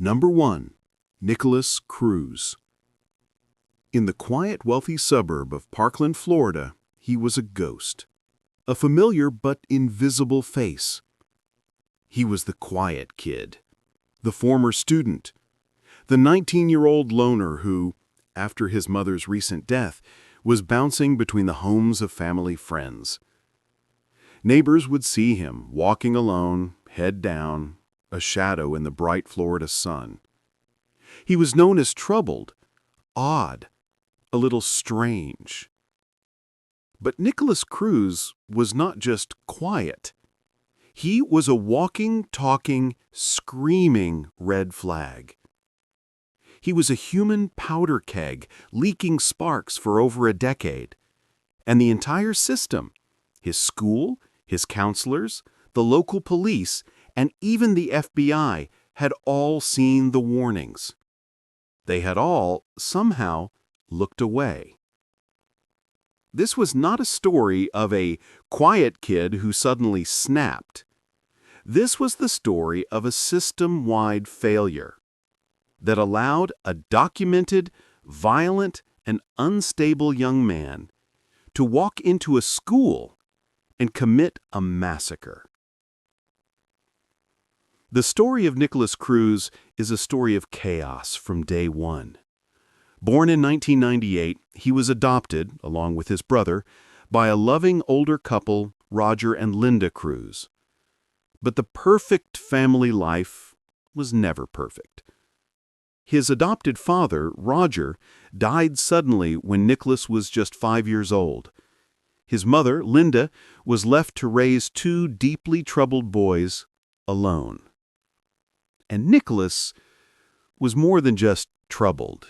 Number 1. Nikolas Cruz. In the quiet, wealthy suburb of Parkland, Florida, he was a ghost. A familiar but invisible face. He was the quiet kid, the former student, the 19-year-old loner who, after his mother's recent death, was bouncing between the homes of family friends. Neighbors would see him walking alone, head down, a shadow in the bright Florida sun. He was known as troubled, odd, a little strange. But Nikolas Cruz was not just quiet. He was a walking, talking, screaming red flag. He was a human powder keg, leaking sparks for over a decade. And the entire system, his school, his counselors, the local police, and even the FBI had all seen the warnings. They had all, somehow, looked away. This was not a story of a quiet kid who suddenly snapped. This was the story of a system-wide failure that allowed a documented, violent, and unstable young man to walk into a school and commit a massacre. The story of Nikolas Cruz is a story of chaos from day one. Born in 1998, he was adopted, along with his brother, by a loving older couple, Roger and Linda Cruz. But the perfect family life was never perfect. His adopted father, Roger, died suddenly when Nikolas was just 5 years old. His mother, Linda, was left to raise two deeply troubled boys alone. And Nikolas was more than just troubled.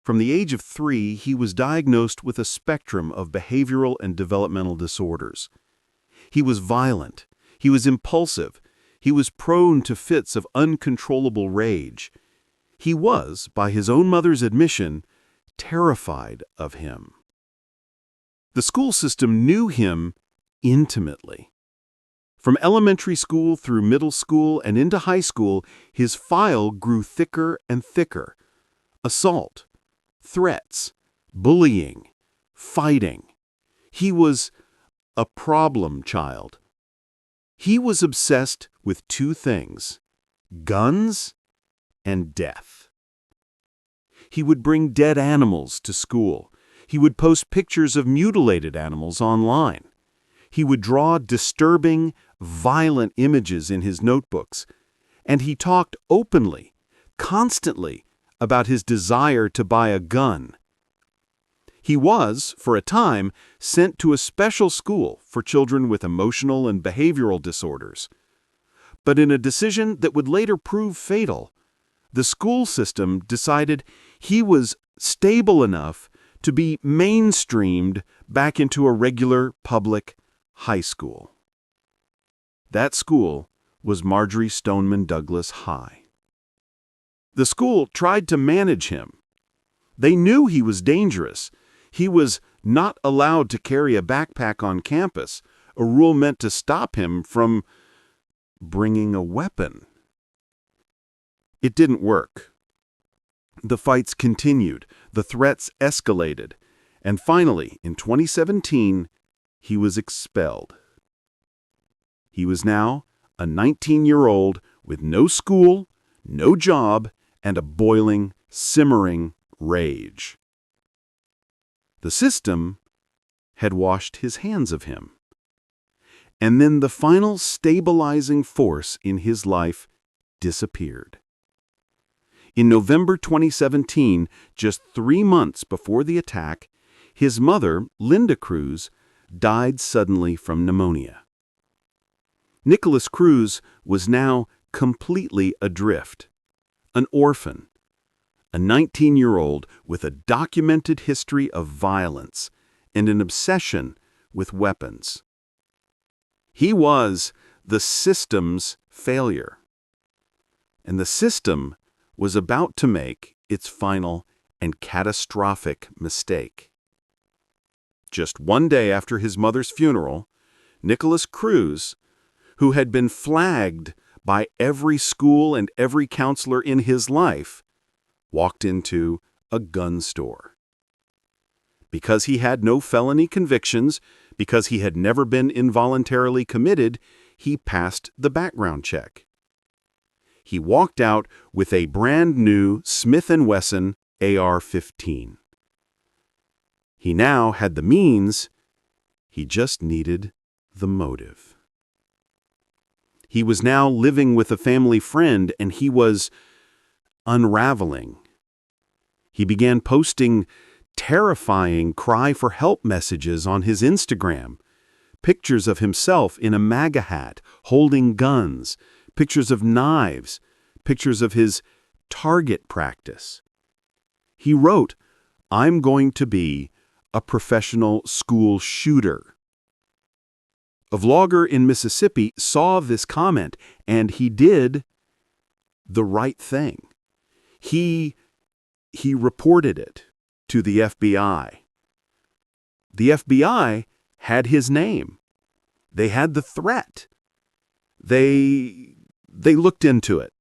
From the age of 3, he was diagnosed with a spectrum of behavioral and developmental disorders. He was violent, he was impulsive, he was prone to fits of uncontrollable rage. He was, by his own mother's admission, terrified of him. The school system knew him intimately. From elementary school through middle school and into high school, his file grew thicker and thicker. Assault, threats, bullying, fighting. He was a problem child. He was obsessed with two things: guns and death. He would bring dead animals to school. He would post pictures of mutilated animals online. He would draw disturbing, violent images in his notebooks. And he talked openly, constantly, about his desire to buy a gun. He was, for a time, sent to a special school for children with emotional and behavioral disorders. But in a decision that would later prove fatal, the school system decided he was stable enough to be mainstreamed back into a regular public high school. That school was Marjory Stoneman Douglas High. The school tried to manage him. They knew he was dangerous. He was not allowed to carry a backpack on campus, a rule meant to stop him from bringing a weapon. It didn't work. The fights continued, the threats escalated, and finally, in 2017, he was expelled. He was now a 19-year-old with no school, no job, and a boiling, simmering rage. The system had washed his hands of him. And then the final stabilizing force in his life disappeared. In November 2017, just 3 months before the attack, his mother, Linda Cruz, died suddenly from pneumonia. Nikolas Cruz was now completely adrift, an orphan, a 19-year-old with a documented history of violence and an obsession with weapons. He was the system's failure, and the system was about to make its final and catastrophic mistake. Just one day after his mother's funeral, Nikolas Cruz, who had been flagged by every school and every counselor in his life, walked into a gun store. Because he had no felony convictions, because he had never been involuntarily committed, he passed the background check. He walked out with a brand new Smith & Wesson AR-15. He now had the means, he just needed the motive. He was now living with a family friend, and he was unraveling. He began posting terrifying cry-for-help messages on his Instagram, pictures of himself in a MAGA hat, holding guns, pictures of knives, pictures of his target practice. He wrote, "I'm going to be a professional school shooter." A vlogger in Mississippi saw this comment, and he did the right thing. He reported it to the FBI. The FBI had his name. They had the threat. They looked into it,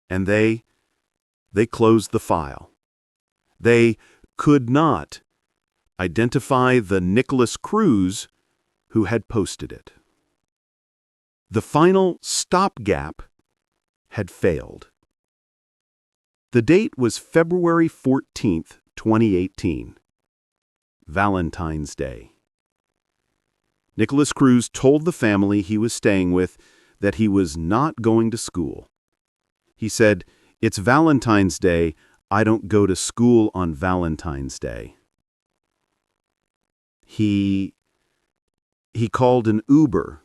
and they closed the file. They could not identify the Nikolas Cruz who had posted it. The final stopgap had failed. The date was February 14th, 2018, Valentine's Day. Nikolas Cruz told the family he was staying with that he was not going to school. He said, "It's Valentine's Day. I don't go to school on Valentine's Day." He called an Uber.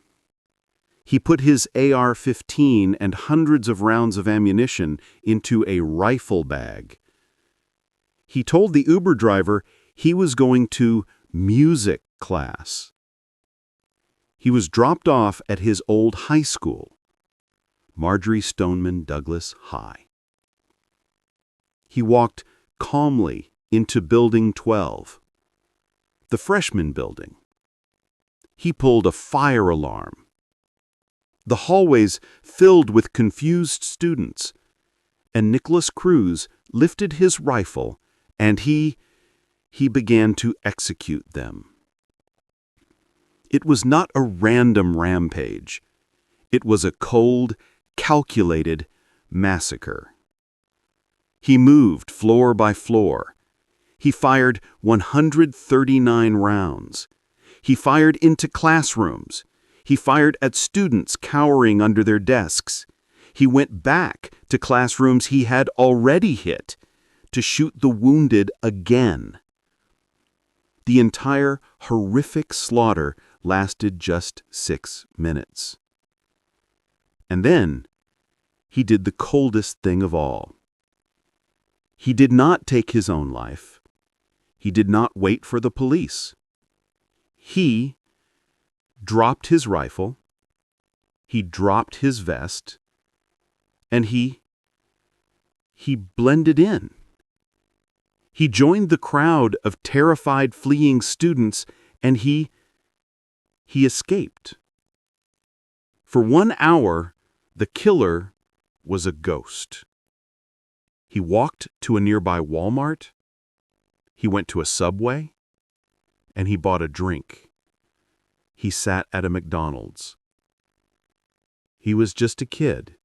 He put his AR-15 and hundreds of rounds of ammunition into a rifle bag. He told the Uber driver he was going to music class. He was dropped off at his old high school, Marjorie Stoneman Douglas High. He walked calmly into Building 12, the freshman building. He pulled a fire alarm. The hallways filled with confused students, and Nikolas Cruz lifted his rifle, and he began to execute them. It was not a random rampage. It was a cold, calculated massacre. He moved floor by floor. He fired 139 rounds. He fired into classrooms. He fired at students cowering under their desks. He went back to classrooms he had already hit to shoot the wounded again. The entire horrific slaughter lasted just 6 minutes. And then he did the coldest thing of all. He did not take his own life. He did not wait for the police. He dropped his rifle, he dropped his vest, and he blended in. He joined the crowd of terrified, fleeing students, and he escaped. For 1 hour, the killer was a ghost. He walked to a nearby Walmart, he went to a Subway, and he bought a drink. He sat at a McDonald's. He was just a kid.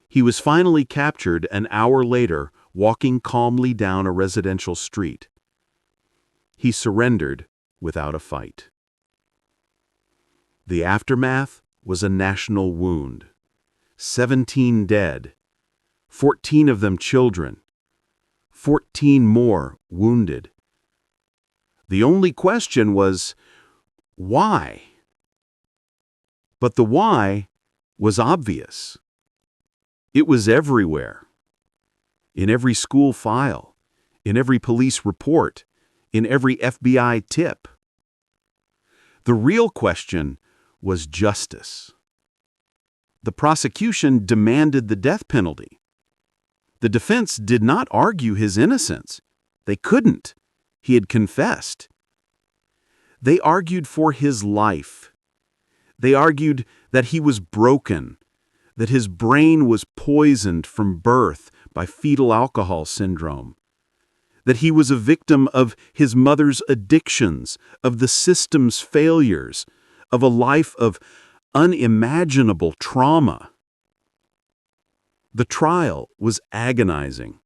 He was finally captured an hour later, walking calmly down a residential street. He surrendered without a fight. The aftermath was a national wound. 17 dead, 14 of them children, 14 more wounded. The only question was, why? But the why was obvious. It was everywhere. In every school file, in every police report, in every FBI tip. The real question was justice. The prosecution demanded the death penalty. The defense did not argue his innocence. They couldn't. He had confessed. They argued for his life. They argued that he was broken, that his brain was poisoned from birth by fetal alcohol syndrome, that he was a victim of his mother's addictions, of the system's failures, of a life of unimaginable trauma. The trial was agonizing.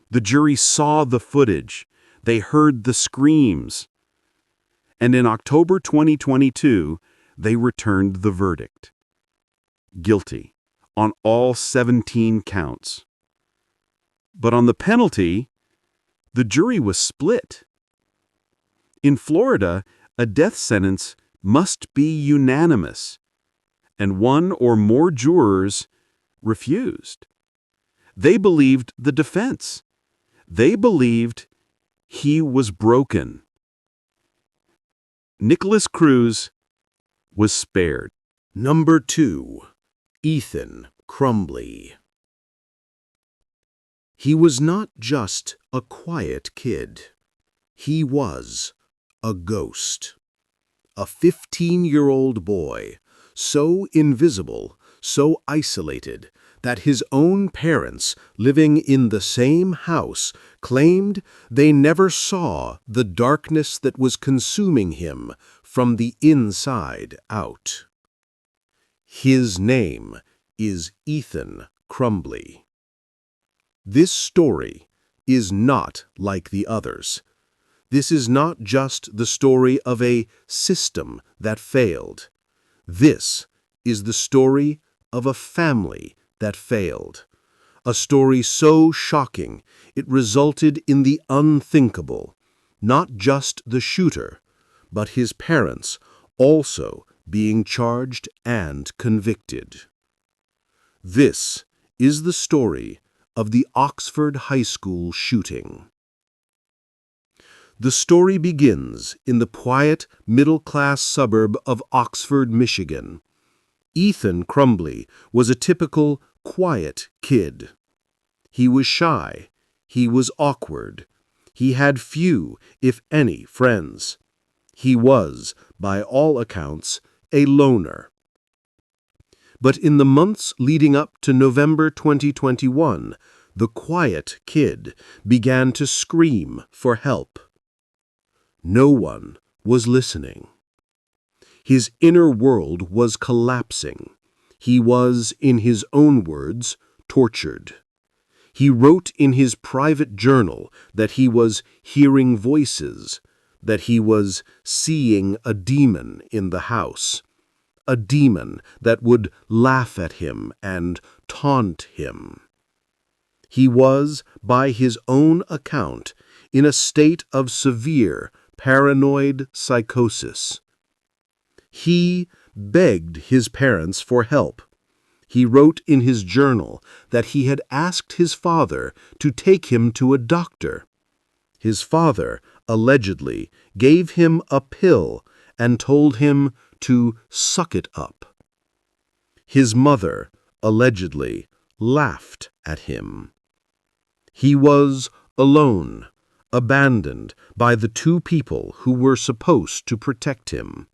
The jury saw the footage. They heard the screams. And in October 2022, they returned the verdict. Guilty on all 17 counts. But on the penalty, the jury was split. In Florida, a death sentence must be unanimous, and one or more jurors refused. They believed the defense. They believed he was broken. Nikolas Cruz was spared. Number 2. Ethan Crumbley. He was not just a quiet kid. He was a ghost. A 15-year-old boy, so invisible, so isolated, that his own parents, living in the same house, claimed they never saw the darkness that was consuming him from the inside out. His name is Ethan Crumbley. This story is not like the others. This is not just the story of a system that failed. This is the story of a family that failed. A story so shocking it resulted in the unthinkable. Not just the shooter, but his parents also being charged and convicted. This is the story of the Oxford High School shooting. The story begins in the quiet, middle-class suburb of Oxford, Michigan. Ethan Crumbley was a typical, quiet kid. He was shy. He was awkward. He had few, if any, friends. He was, by all accounts, a loner. But in the months leading up to November 2021, the quiet kid began to scream for help. No one was listening. His inner world was collapsing. He was, in his own words, tortured. He wrote in his private journal that he was hearing voices, that he was seeing a demon in the house, a demon that would laugh at him and taunt him. He was, by his own account, in a state of severe paranoid psychosis. He begged his parents for help. He wrote in his journal that he had asked his father to take him to a doctor. His father, allegedly, gave him a pill and told him to suck it up. His mother, allegedly, laughed at him. He was alone, abandoned by the two people who were supposed to protect him.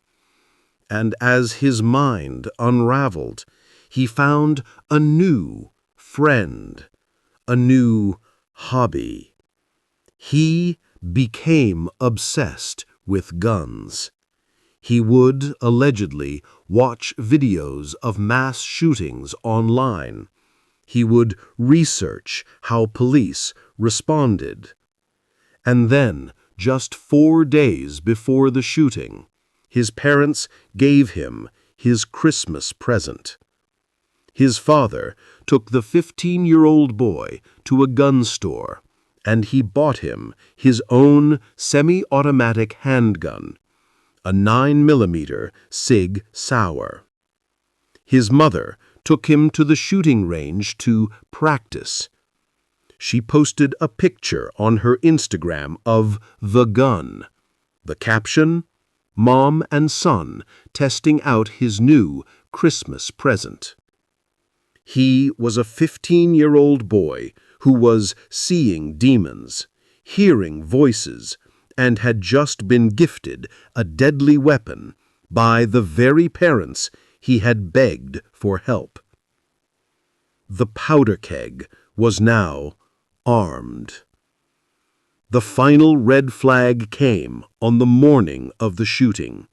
And as his mind unraveled, he found a new friend, a new hobby. He became obsessed with guns. He would, allegedly, watch videos of mass shootings online. He would research how police responded. And then, just 4 days before the shooting, his parents gave him his Christmas present. His father took the 15-year-old boy to a gun store, and he bought him his own semi-automatic handgun, a 9mm Sig Sauer. His mother took him to the shooting range to practice. She posted a picture on her Instagram of the gun. The caption, "Mom and son testing out his new Christmas present." He was a 15-year-old boy who was seeing demons, hearing voices, and had just been gifted a deadly weapon by the very parents he had begged for help. The powder keg was now armed. The final red flag came on the morning of the shooting,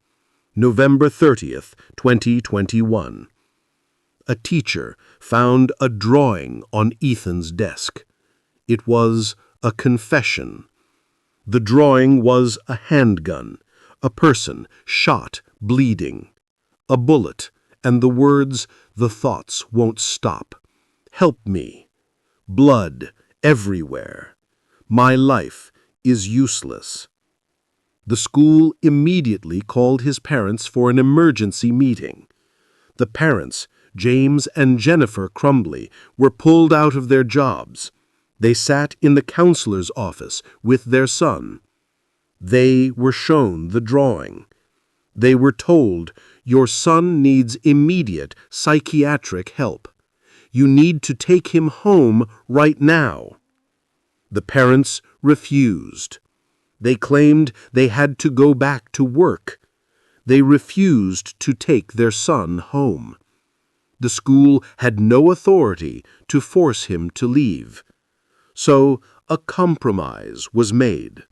November 30th, 2021. A teacher found a drawing on Ethan's desk. It was a confession. The drawing was a handgun, a person shot, bleeding, a bullet, and the words, "The thoughts won't stop. Help me. Blood everywhere. My life is useless." The school immediately called his parents for an emergency meeting. The parents, James and Jennifer Crumbley, were pulled out of their jobs. They sat in the counselor's office with their son. They were shown the drawing. They were told, "Your son needs immediate psychiatric help. You need to take him home right now." The parents refused. They claimed they had to go back to work. They refused to take their son home. The school had no authority to force him to leave. So a compromise was made.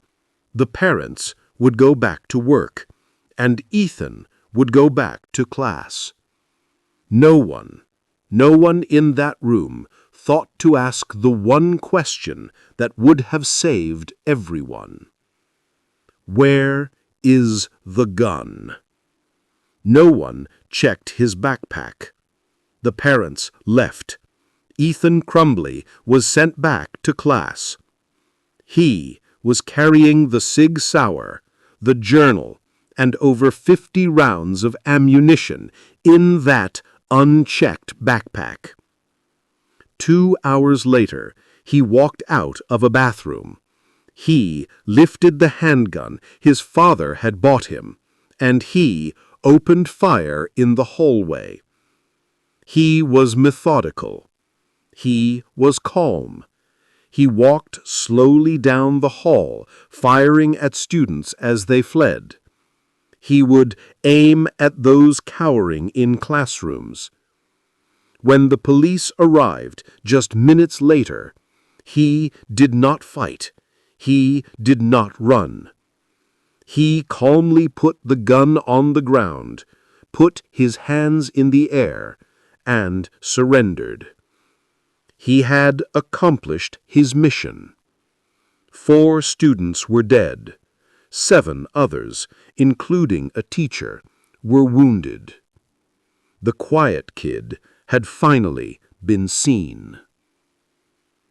The parents would go back to work, and Ethan would go back to class. No one in that room thought to ask the one question that would have saved everyone. Where is the gun? No one checked his backpack. The parents left. Ethan Crumbley was sent back to class. He was carrying the Sig Sauer, the journal, and over 50 rounds of ammunition in that unchecked backpack. 2 hours later, he walked out of a bathroom. He lifted the handgun his father had bought him, and he opened fire in the hallway. He was methodical. He was calm. He walked slowly down the hall, firing at students as they fled. He would aim at those cowering in classrooms. When the police arrived just minutes later, he did not fight. He did not run. He calmly put the gun on the ground, put his hands in the air, and surrendered. He had accomplished his mission. 4 students were dead. 7 others, including a teacher, were wounded. The quiet kid had finally been seen.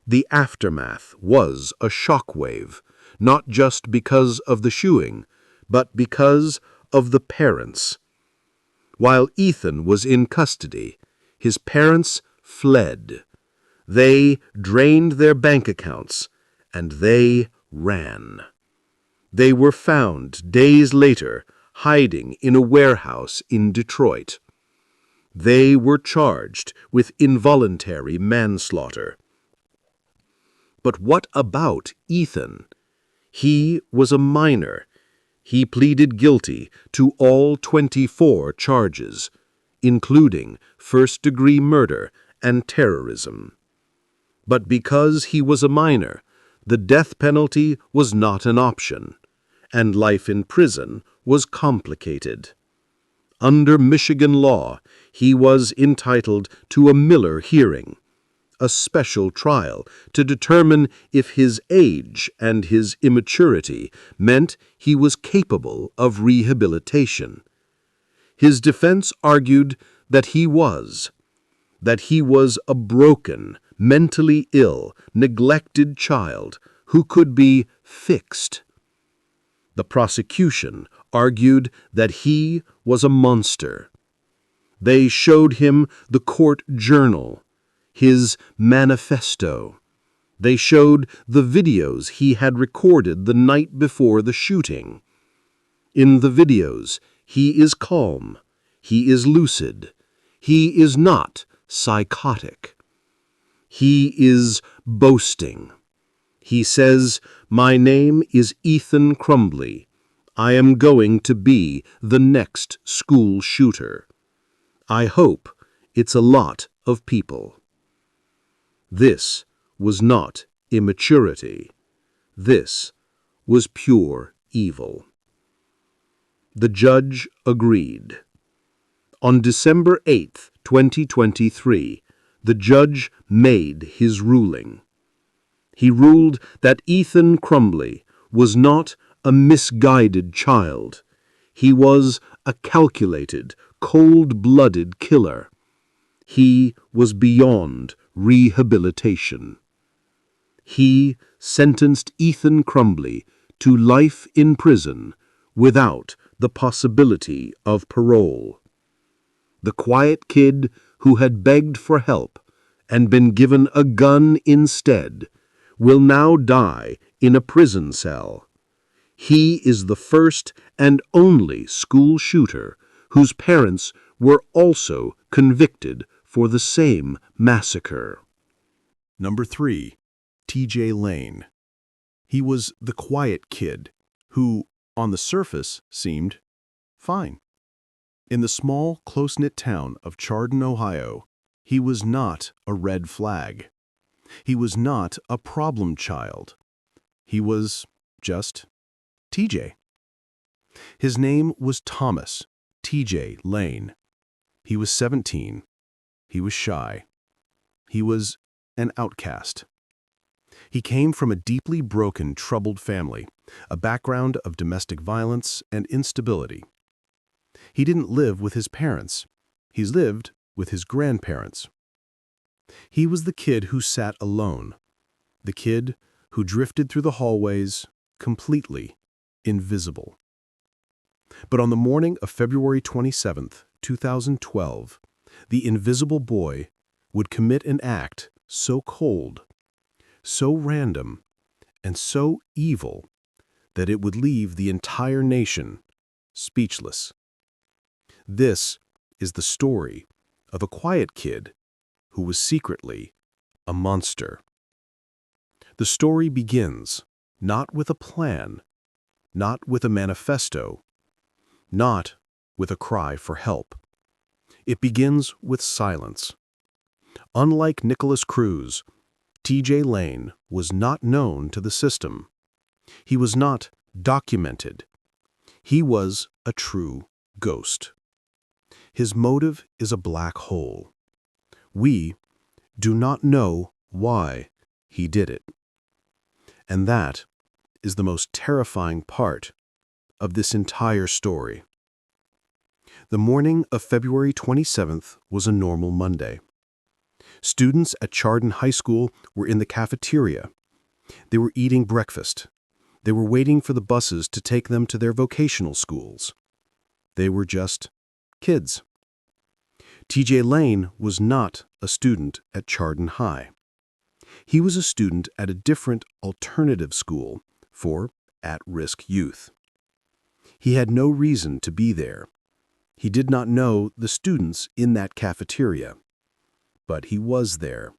The aftermath was a shockwave, not just because of the shooting, but because of the parents. While Ethan was in custody, his parents fled. They drained their bank accounts, and they ran. They were found days later hiding in a warehouse in Detroit. They were charged with involuntary manslaughter. But what about Ethan? He was a minor. He pleaded guilty to all 24 charges, including first-degree murder and terrorism. But because he was a minor, the death penalty was not an option, and life in prison was complicated. Under Michigan law, he was entitled to a Miller hearing, a special trial to determine if his age and his immaturity meant he was capable of rehabilitation. His defense argued that he was a broken, mentally ill, neglected child who could be fixed. The prosecution argued that he was a monster. They showed him the court journal, his manifesto. They showed the videos he had recorded the night before the shooting. In the videos, he is calm. He is lucid. He is not psychotic. He is boasting. He says, "My name is Ethan Crumbley. I am going to be the next school shooter. I hope it's a lot of people." This was not immaturity. This was pure evil. The judge agreed. On December 8, 2023, the judge made his ruling. He ruled that Ethan Crumbley was not a misguided child. He was a calculated, cold-blooded killer. He was beyond rehabilitation. He sentenced Ethan Crumbley to life in prison without the possibility of parole. The quiet kid who had begged for help and been given a gun instead will now die in a prison cell. He is the first and only school shooter whose parents were also convicted for the same massacre. Number 3. T.J. Lane. He was the quiet kid who, on the surface, seemed fine. In the small, close-knit town of Chardon, Ohio, he was not a red flag. He was not a problem child. He was just TJ. His name was Thomas T.J. Lane. He was 17. He was shy. He was an outcast. He came from a deeply broken, troubled family, a background of domestic violence and instability. He didn't live with his parents. He lived with his grandparents. He was the kid who sat alone, the kid who drifted through the hallways completely invisible. But on the morning of February 27, 2012, the invisible boy would commit an act so cold, so random, and so evil that it would leave the entire nation speechless. This is the story of a quiet kid who was secretly a monster. The story begins not with a plan, not with a manifesto, not with a cry for help. It begins with silence. Unlike Nikolas Cruz, T.J. Lane was not known to the system. He was not documented. He was a true ghost. His motive is a black hole. We do not know why he did it. And that is the most terrifying part of this entire story. The morning of February 27th was a normal Monday. Students at Chardon High School were in the cafeteria. They were eating breakfast. They were waiting for the buses to take them to their vocational schools. They were just kids. T.J. Lane was not a student at Chardon High. He was a student at a different alternative school for at-risk youth. He had no reason to be there. He did not know the students in that cafeteria. But he was there.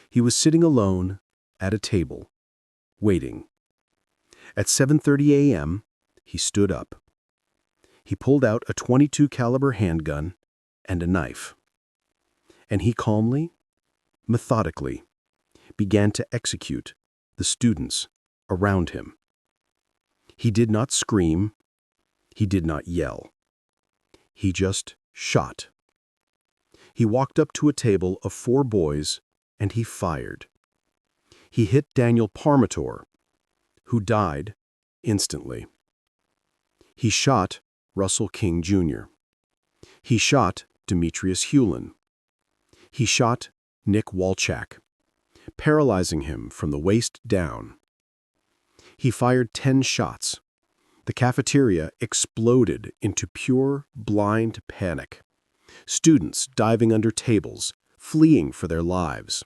He was sitting alone at a table, waiting. At 7:30 a.m., he stood up. He pulled out a .22 caliber handgun and a knife. And he calmly, methodically, began to execute the students around him. He did not scream. He did not yell. He just shot. He walked up to a table of 4 boys and he fired. He hit Daniel Parmator, who died instantly. He shot Russell King Jr. He shot Dimitrios Hewlin. He shot Nick Walchak, paralyzing him from the waist down. He fired 10 shots. The cafeteria exploded into pure, blind panic. Students diving under tables, fleeing for their lives.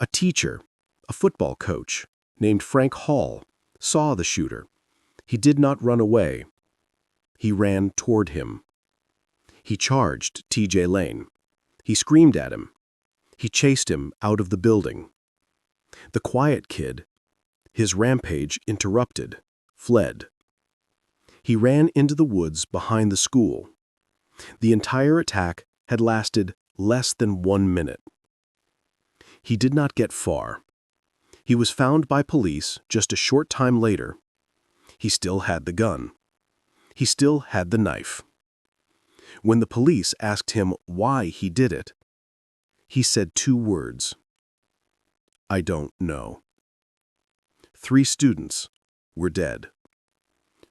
A teacher, a football coach, named Frank Hall, saw the shooter. He did not run away. He ran toward him. He charged T.J. Lane. He screamed at him. He chased him out of the building. The quiet kid, his rampage interrupted, fled. He ran into the woods behind the school. The entire attack had lasted less than 1 minute. He did not get far. He was found by police just a short time later. He still had the gun. He still had the knife. When the police asked him why he did it, he said 2 words: "I don't know." 3 students were dead.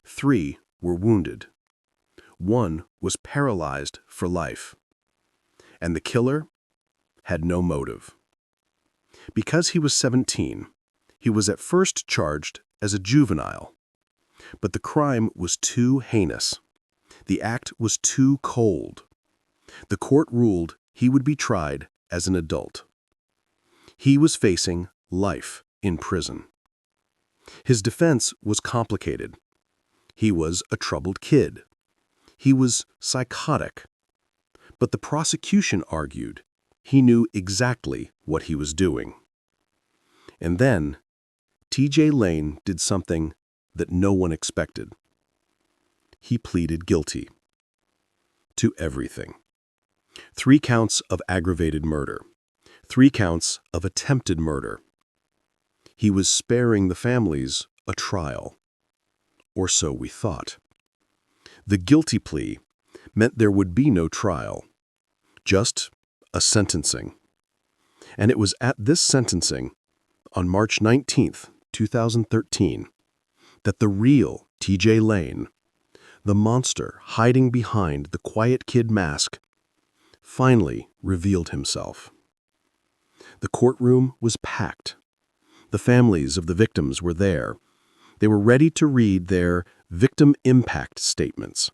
3 were wounded. 1 was paralyzed for life. And the killer had no motive. Because he was 17, he was at first charged as a juvenile. But the crime was too heinous. The act was too cold. The court ruled he would be tried as an adult. He was facing life in prison. His defense was complicated. He was a troubled kid. He was psychotic. But the prosecution argued he knew exactly what he was doing. And then, T.J. Lane did something that no one expected. He pleaded guilty to everything. 3 counts of aggravated murder. 3 counts of attempted murder. He was sparing the families a trial. Or so we thought. The guilty plea meant there would be no trial, just a sentencing. And it was at this sentencing, on March 19th, 2013, that the real T.J. Lane, the monster hiding behind the quiet kid mask, finally revealed himself. The courtroom was packed. The families of the victims were there. They were ready to read their victim impact statements.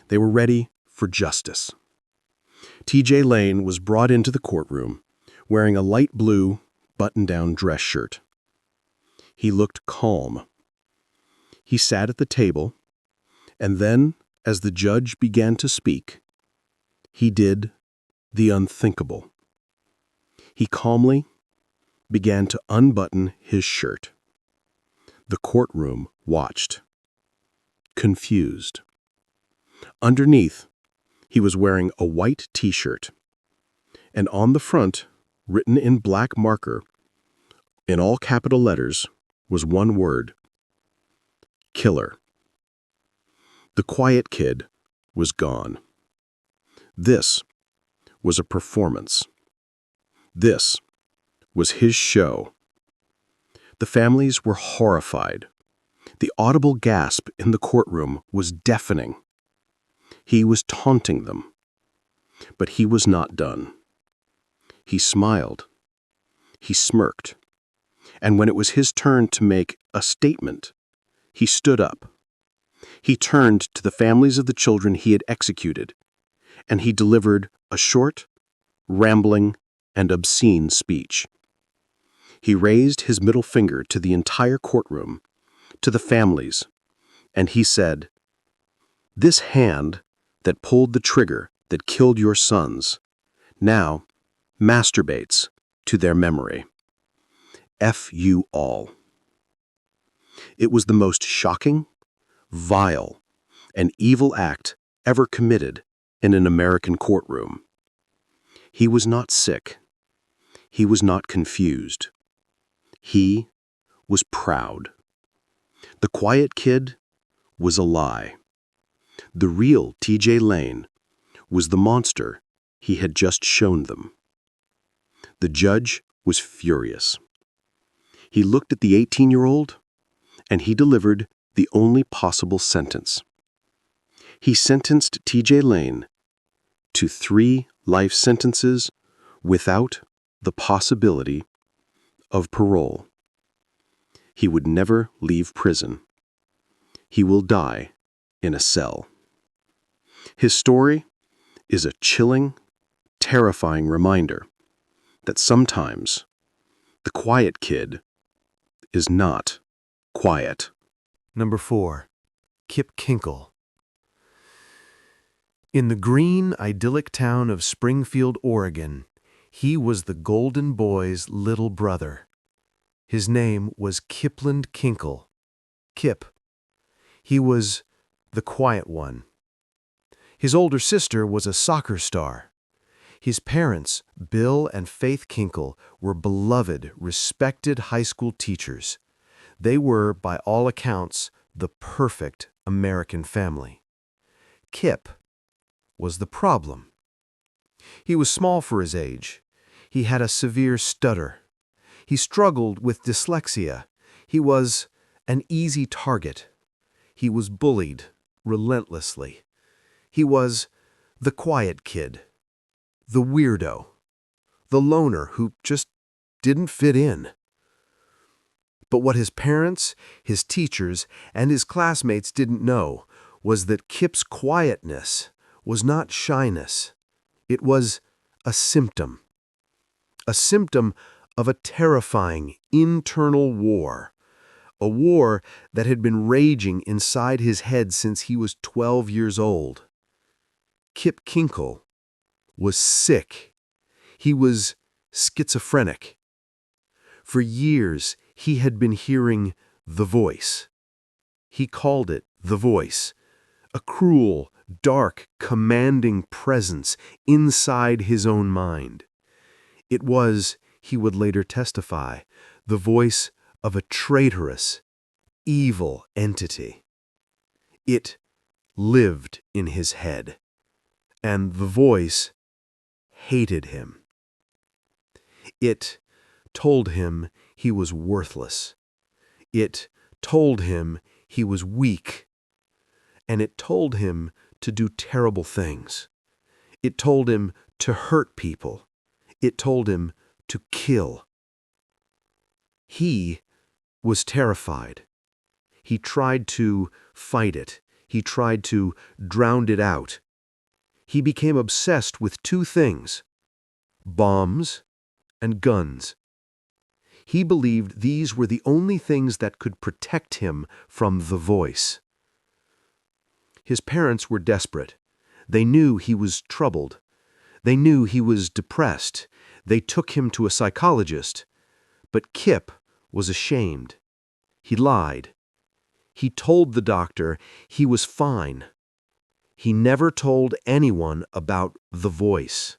They were ready for justice. T.J. Lane was brought into the courtroom wearing a light blue button-down dress shirt. He looked calm. He sat at the table, and then, as the judge began to speak, he did the unthinkable. He calmly began to unbutton his shirt. The courtroom watched, confused. Underneath, he was wearing a white t-shirt, and on the front, written in black marker, in all capital letters, was one word: killer. The quiet kid was gone. This was a performance. This was his show. The families were horrified. The audible gasp in the courtroom was deafening. He was taunting them. But he was not done. He smiled. He smirked. And when it was his turn to make a statement, he stood up. He turned to the families of the children he had executed, and he delivered a short, rambling, and obscene speech. He raised his middle finger to the entire courtroom, to the families, and he said, "This hand that pulled the trigger that killed your sons now masturbates to their memory. F you all." It was the most shocking, vile, and evil act ever committed in an American courtroom. He was not sick. He was not confused. He was proud. The quiet kid was a lie. The real T.J. Lane was the monster he had just shown them. The judge was furious. He looked at the 18-year-old, and he delivered the only possible sentence. He sentenced T.J. Lane to 3 life sentences without the possibility of parole. He would never leave prison. He will die in a cell. His story is a chilling, terrifying reminder that sometimes the quiet kid is not quiet. Number 4. Kip Kinkel. In the green, idyllic town of Springfield, Oregon, he was the Golden Boy's little brother. His name was Kipland Kinkel. Kip. He was the quiet one. His older sister was a soccer star. His parents, Bill and Faith Kinkel, were beloved, respected high school teachers. They were, by all accounts, the perfect American family. Kip was the problem. He was small for his age. He had a severe stutter. He struggled with dyslexia. He was an easy target. He was bullied relentlessly. He was the quiet kid, the weirdo, the loner who just didn't fit in. But what his parents, his teachers, and his classmates didn't know was that Kip's quietness was not shyness. It was a symptom of a terrifying internal war, a war that had been raging inside his head since he was 12 years old. Kip Kinkel was sick. He was schizophrenic. For years, he had been hearing the voice. He called it the voice, a cruel, dark, commanding presence inside his own mind. It was, he would later testify, the voice of a traitorous, evil entity. It lived in his head, and the voice hated him. It told him he was worthless. It told him he was weak. And it told him to do terrible things. It told him to hurt people. It told him to kill. He was terrified. He tried to fight it. He tried to drown it out. He became obsessed with two things: bombs and guns. He believed these were the only things that could protect him from the voice. His parents were desperate. They knew he was troubled. They knew he was depressed. They took him to a psychologist. But Kip was ashamed. He lied. He told the doctor he was fine. He never told anyone about the voice.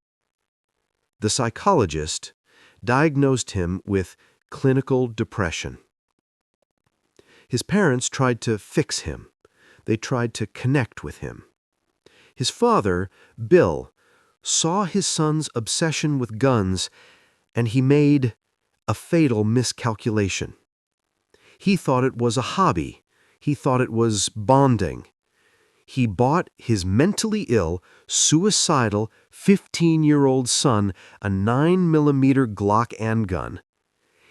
The psychologist diagnosed him with clinical depression. His parents tried to fix him. They tried to connect with him. His father, Bill, saw his son's obsession with guns, and he made a fatal miscalculation. He thought it was a hobby. He thought it was bonding. He bought his mentally ill, suicidal 15-year-old son a 9mm Glock handgun.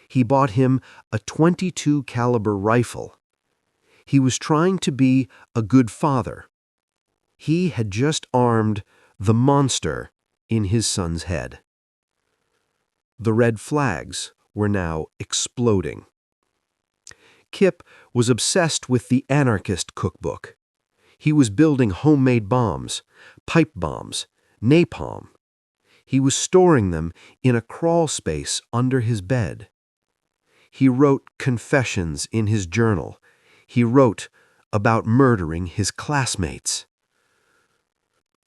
He bought him a .22 caliber rifle. He was trying to be a good father. He had just armed the monster in his son's head. The red flags were now exploding. Kip was obsessed with the anarchist cookbook. He was building homemade bombs, pipe bombs, napalm. He was storing them in a crawl space under his bed. He wrote confessions in his journal. He wrote about murdering his classmates.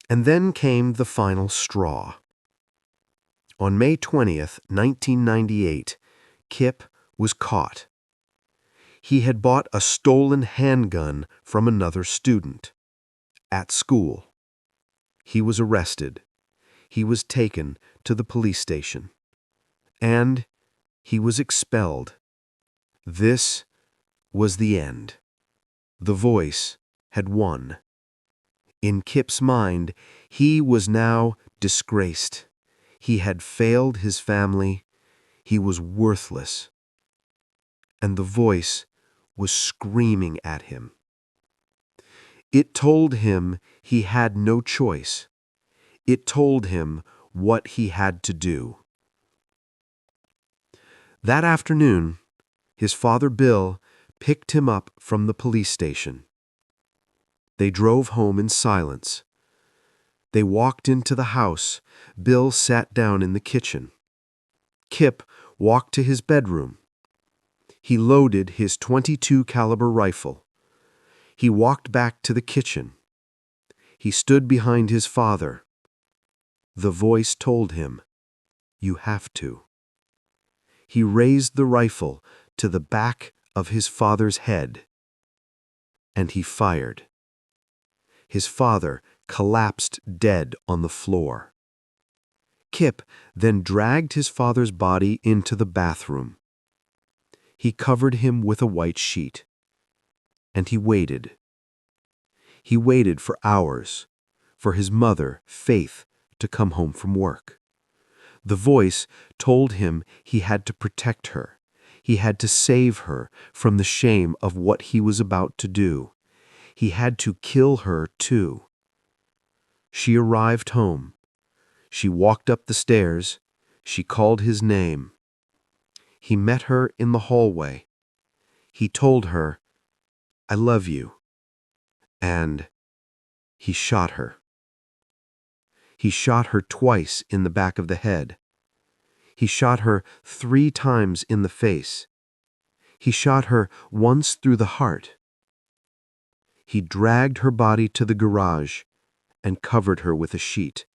And then came the final straw. On May 20th, 1998, Kip was caught. He had bought a stolen handgun from another student at school. He was arrested. He was taken to the police station. And he was expelled. This was the end. The voice had won. In Kip's mind, he was now disgraced. He had failed his family. He was worthless. And the voice was screaming at him. It told him he had no choice. It told him what he had to do. That afternoon, his father Bill picked him up from the police station. They drove home in silence. They walked into the house. Bill sat down in the kitchen. Kip walked to his bedroom. He loaded his .22 caliber rifle. He walked back to the kitchen. He stood behind his father. The voice told him, "You have to." He raised the rifle to the back of his father's head, and he fired. His father collapsed dead on the floor. Kip then dragged his father's body into the bathroom. He covered him with a white sheet, and he waited. He waited for hours for his mother, Faith, to come home from work. The voice told him he had to protect her. He had to save her from the shame of what he was about to do. He had to kill her too. She arrived home. She walked up the stairs. She called his name. He met her in the hallway. He told her, "I love you." And he shot her. He shot her twice in the back of the head. He shot her 3 times in the face. He shot her once through the heart. He dragged her body to the garage and covered her with a sheet.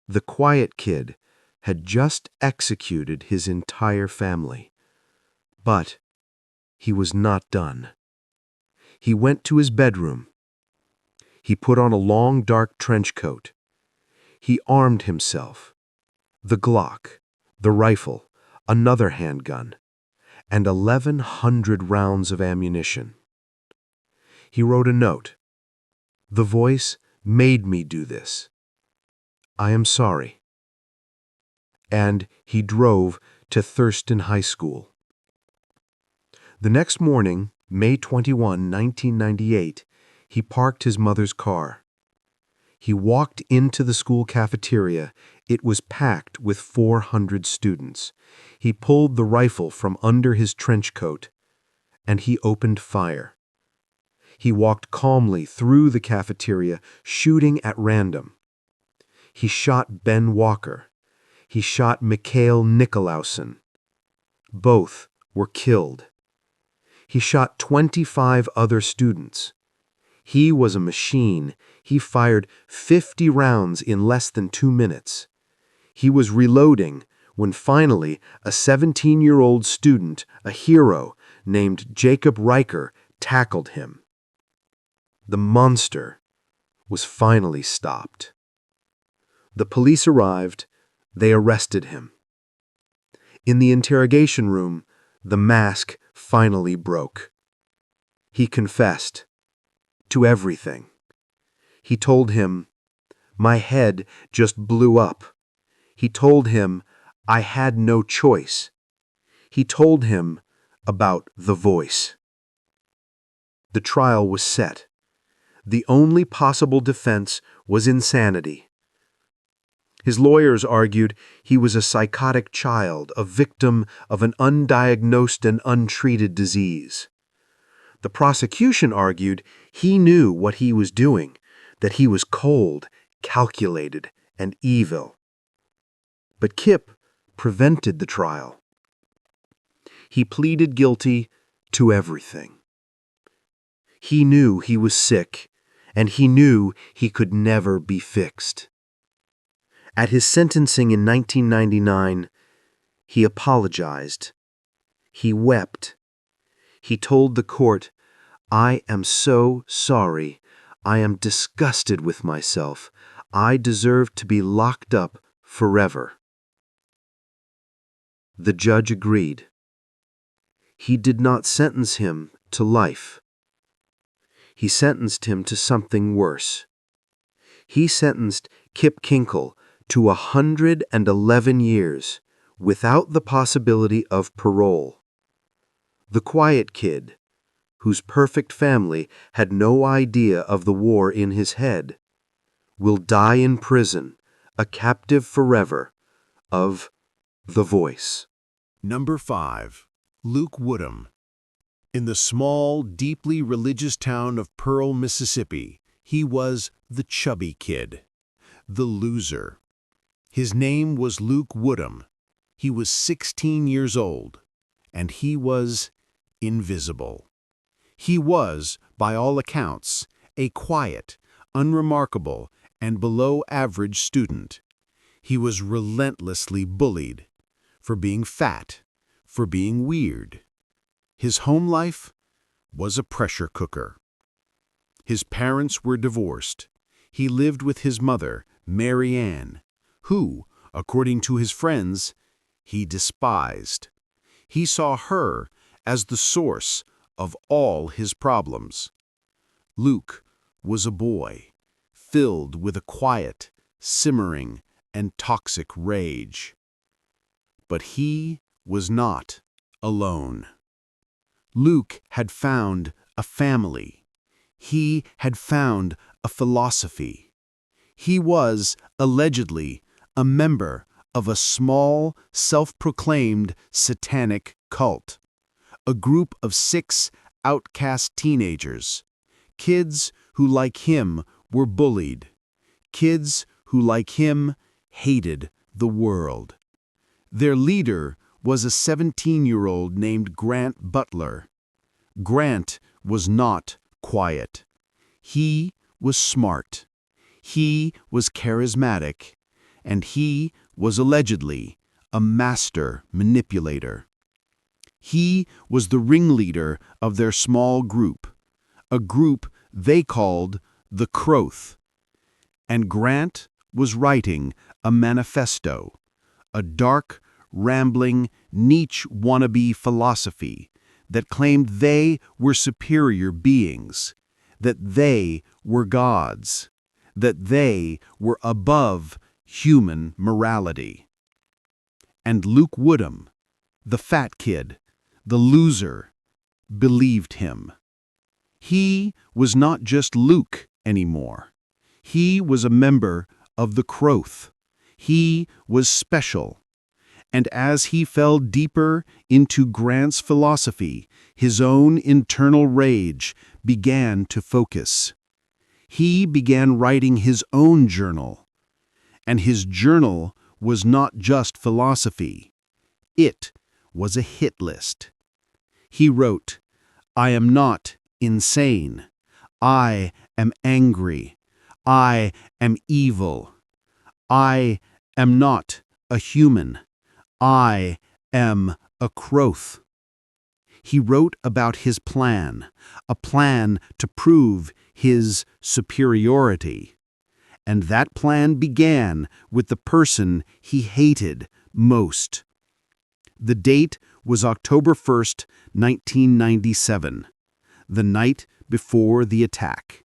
The quiet kid had just executed his entire family. But he was not done. He went to his bedroom. He put on a long, dark trench coat. He armed himself. The Glock, the rifle, another handgun, and 1,100 rounds of ammunition. He wrote a note. "The voice made me do this. I am sorry." And he drove to Thurston High School. The next morning, May 21, 1998, he parked his mother's car. He walked into the school cafeteria. It was packed with 400 students. He pulled the rifle from under his trench coat, and he opened fire. He walked calmly through the cafeteria, shooting at random. He shot Ben Walker. He shot Mikhail Nikolausen. Both were killed. He shot 25 other students. He was a machine. He fired 50 rounds in less than 2 minutes. He was reloading when finally a 17-year-old student, a hero named Jacob Riker, tackled him. The monster was finally stopped. The police arrived. They arrested him. In the interrogation room, the mask finally broke. He confessed to everything. He told him, "My head just blew up." He told him, "I had no choice." He told him about the voice. The trial was set. The only possible defense was insanity. His lawyers argued he was a psychotic child, a victim of an undiagnosed and untreated disease. The prosecution argued he knew what he was doing, that he was cold, calculated, and evil. But Kip prevented the trial. He pleaded guilty to everything. He knew he was sick, and he knew he could never be fixed. At his sentencing in 1999, he apologized. He wept. He told the court, "I am so sorry. I am disgusted with myself. I deserve to be locked up forever." The judge agreed. He did not sentence him to life. He sentenced him to something worse. He sentenced Kip Kinkel to 111 years without the possibility of parole. The quiet kid, whose perfect family had no idea of the war in his head, will die in prison, a captive forever, of the voice. Number 5. Luke Woodham. In the small, deeply religious town of Pearl, Mississippi, he was the chubby kid, the loser. His name was Luke Woodham. He was 16 years old, and he was invisible. He was, by all accounts, a quiet, unremarkable, and below-average student. He was relentlessly bullied for being fat, for being weird. His home life was a pressure cooker. His parents were divorced. He lived with his mother, Mary Ann, who, according to his friends, he despised. He saw her as the source of all his problems. Luke was a boy, filled with a quiet, simmering, and toxic rage. But he was not alone. Luke had found a family. He had found a philosophy. He was, allegedly, a member of a small, self-proclaimed satanic cult, a group of 6 outcast teenagers, kids who, like him, were bullied, kids who, like him, hated the world. Their leader was a 17-year-old named Grant Butler. Grant was not quiet. He was smart. He was charismatic. And he was allegedly a master manipulator. He was the ringleader of their small group, a group they called the Crowth. And Grant was writing a manifesto, a dark, rambling, Nietzsche wannabe philosophy that claimed they were superior beings, that they were gods, that they were above human morality. And Luke Woodham, the fat kid, the loser, believed him. He was not just Luke anymore. He was a member of the Crowth. He was special. And as he fell deeper into Grant's philosophy, his own internal rage began to focus. He began writing his own journal. And his journal was not just philosophy. It was a hit list. He wrote, "I am not insane. I am angry. I am evil. I am not a human. I am a Crowth." He wrote about his plan, a plan to prove his superiority. And that plan began with the person he hated most. The date was October 1st, 1997, the night before the attack.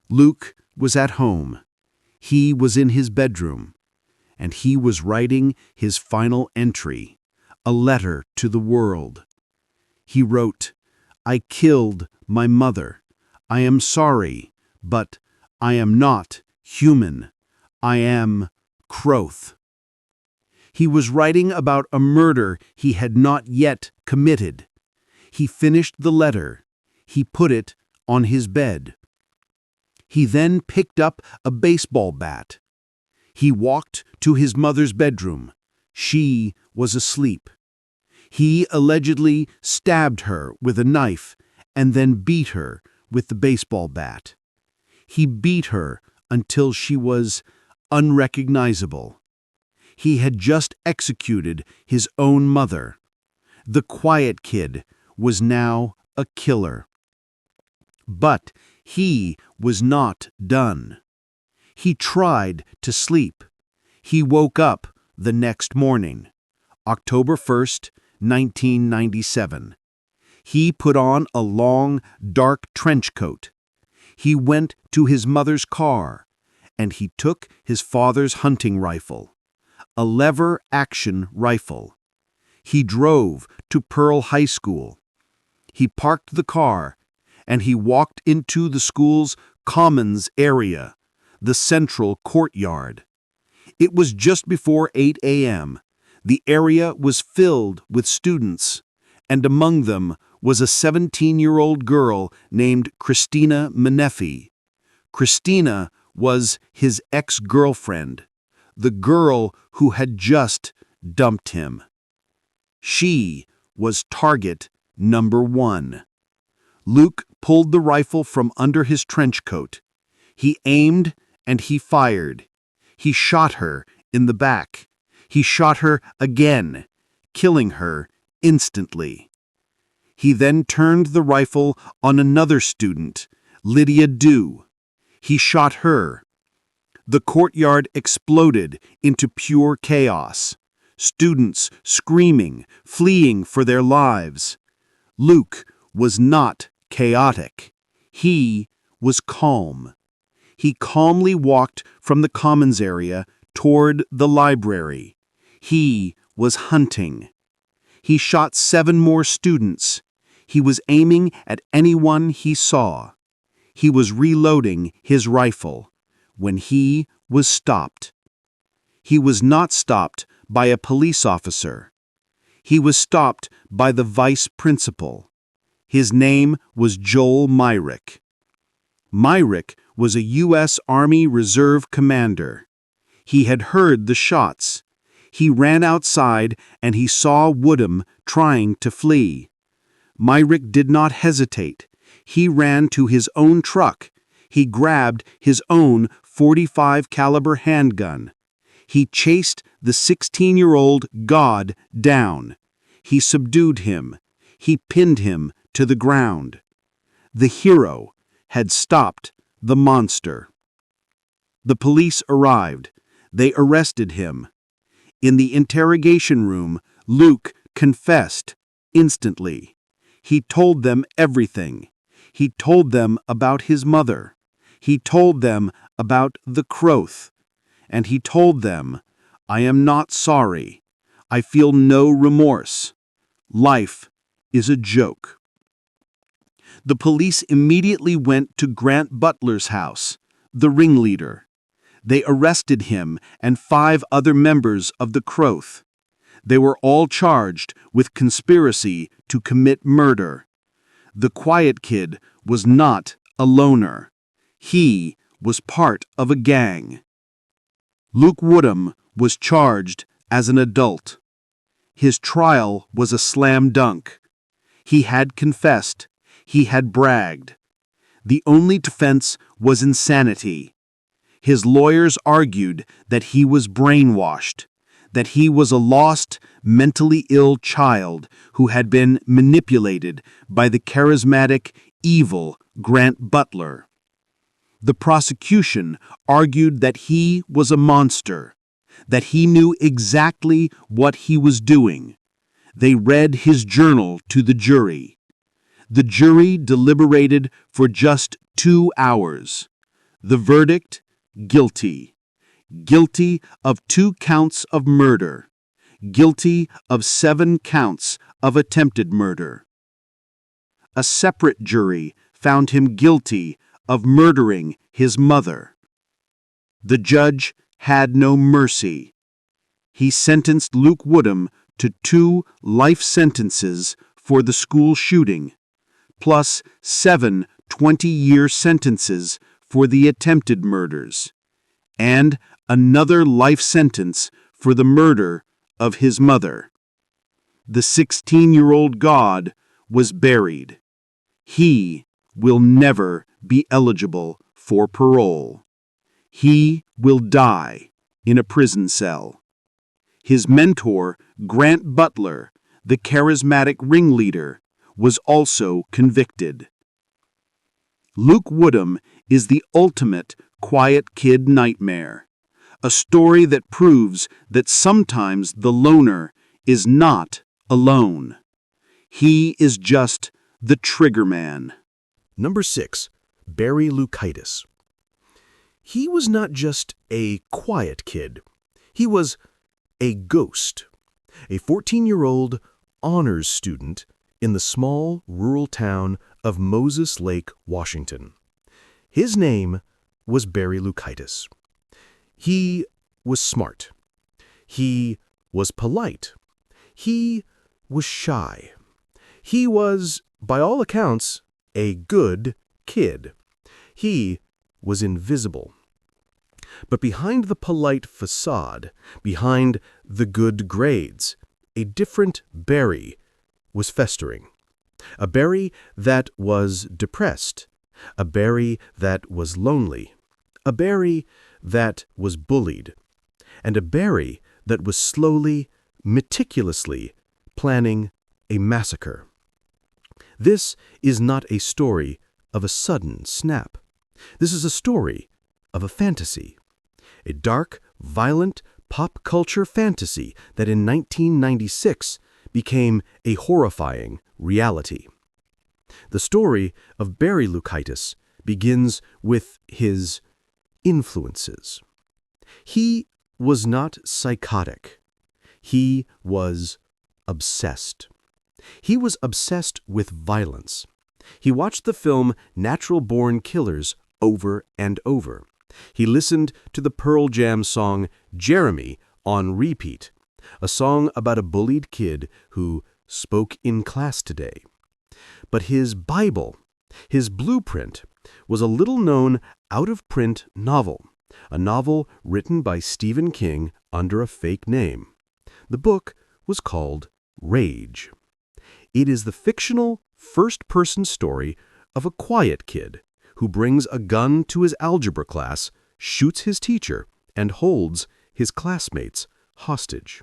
Luke was at home. He was in his bedroom, and he was writing his final entry, a letter to the world. He wrote, "I killed my mother. I am sorry, but I am not human. I am Crowth." He was writing about a murder he had not yet committed. He finished the letter. He put it on his bed. He then picked up a baseball bat. He walked to his mother's bedroom. She was asleep. He allegedly stabbed her with a knife and then beat her with the baseball bat. He beat her until she was unrecognizable. He had just executed his own mother. The quiet kid was now a killer. But he was not done. He tried to sleep. He woke up the next morning, October 1st, 1997. He put on a long, dark trench coat. He went to his mother's car, and he took his father's hunting rifle, a lever-action rifle. He drove to Pearl High School. He parked the car, and he walked into the school's commons area, the central courtyard. It was just before 8 a.m. The area was filled with students, and among them was a 17-year-old girl named Christina Menefee. Christina was his ex-girlfriend, the girl who had just dumped him. She was target number 1. Luke pulled the rifle from under his trench coat. He aimed and he fired. He shot her in the back. He shot her again, killing her instantly. He then turned the rifle on another student, Lydia Dew. He shot her. The courtyard exploded into pure chaos. Students screaming, fleeing for their lives. Luke was not chaotic. He was calm. He calmly walked from the commons area toward the library. He was hunting. He shot 7 more students. He was aiming at anyone he saw. He was reloading his rifle when he was stopped. He was not stopped by a police officer. He was stopped by the vice principal. His name was Joel Myrick. Myrick was a U.S. Army Reserve commander. He had heard the shots. He ran outside and he saw Woodham trying to flee. Myrick did not hesitate. He ran to his own truck. He grabbed his own .45 caliber handgun. He chased the 16-year-old God down. He subdued him. He pinned him to the ground. The hero had stopped the monster. The police arrived. They arrested him. In the interrogation room, Luke confessed instantly. He told them everything. He told them about his mother. He told them about the Croth. And he told them, "I am not sorry. I feel no remorse. Life is a joke." The police immediately went to Grant Butler's house, the ringleader. They arrested him and 5 other members of the Croth. They were all charged with conspiracy to commit murder. The quiet kid was not a loner. He was part of a gang. Luke Woodham was charged as an adult. His trial was a slam dunk. He had confessed. He had bragged. The only defense was insanity. His lawyers argued that he was brainwashed, that he was a lost, mentally ill child who had been manipulated by the charismatic, evil Grant Butler. The prosecution argued that he was a monster, that he knew exactly what he was doing. They read his journal to the jury. The jury deliberated for just 2 hours. The verdict: guilty. Guilty of 2 counts of murder. Guilty of 7 counts of attempted murder. A separate jury found him guilty of murdering his mother. The judge had no mercy. He sentenced Luke Woodham to 2 life sentences for the school shooting, plus 7 20-year sentences for the attempted murders, and another life sentence for the murder of his mother. The 16-year-old God was buried. He will never be eligible for parole. He will die in a prison cell. His mentor, Grant Butler, the charismatic ringleader, was also convicted. Luke Woodham is the ultimate quiet kid nightmare, a story that proves that sometimes the loner is not alone. He is just the trigger man. Number 6. Barry Loukaitis. He was not just a quiet kid. He was a ghost, a 14-year-old honors student in the small rural town of Moses Lake, Washington. His name was Barry Loukaitis. He was smart. He was polite. He was shy. He was, by all accounts, a good kid. He was invisible. But behind the polite facade, behind the good grades, a different Barry was festering. A Barry that was depressed. A Barry that was lonely. A Barry that was bullied. and a Barry that was slowly, meticulously planning a massacre. This is not a story of a sudden snap. This is a story of a fantasy. A dark, violent, pop culture fantasy that in 1996 became a horrifying reality. The story of Barry Loukaitis begins with his influences. He was not psychotic. He was obsessed. He was obsessed with violence. He watched the film Natural Born Killers over and over. He listened to the Pearl Jam song Jeremy on repeat, a song about a bullied kid who spoke in class today. But his Bible, his blueprint, was a little-known, out-of-print novel, a novel written by Stephen King under a fake name. The book was called Rage. It is the fictional, first-person story of a quiet kid who brings a gun to his algebra class, shoots his teacher, and holds his classmates hostage.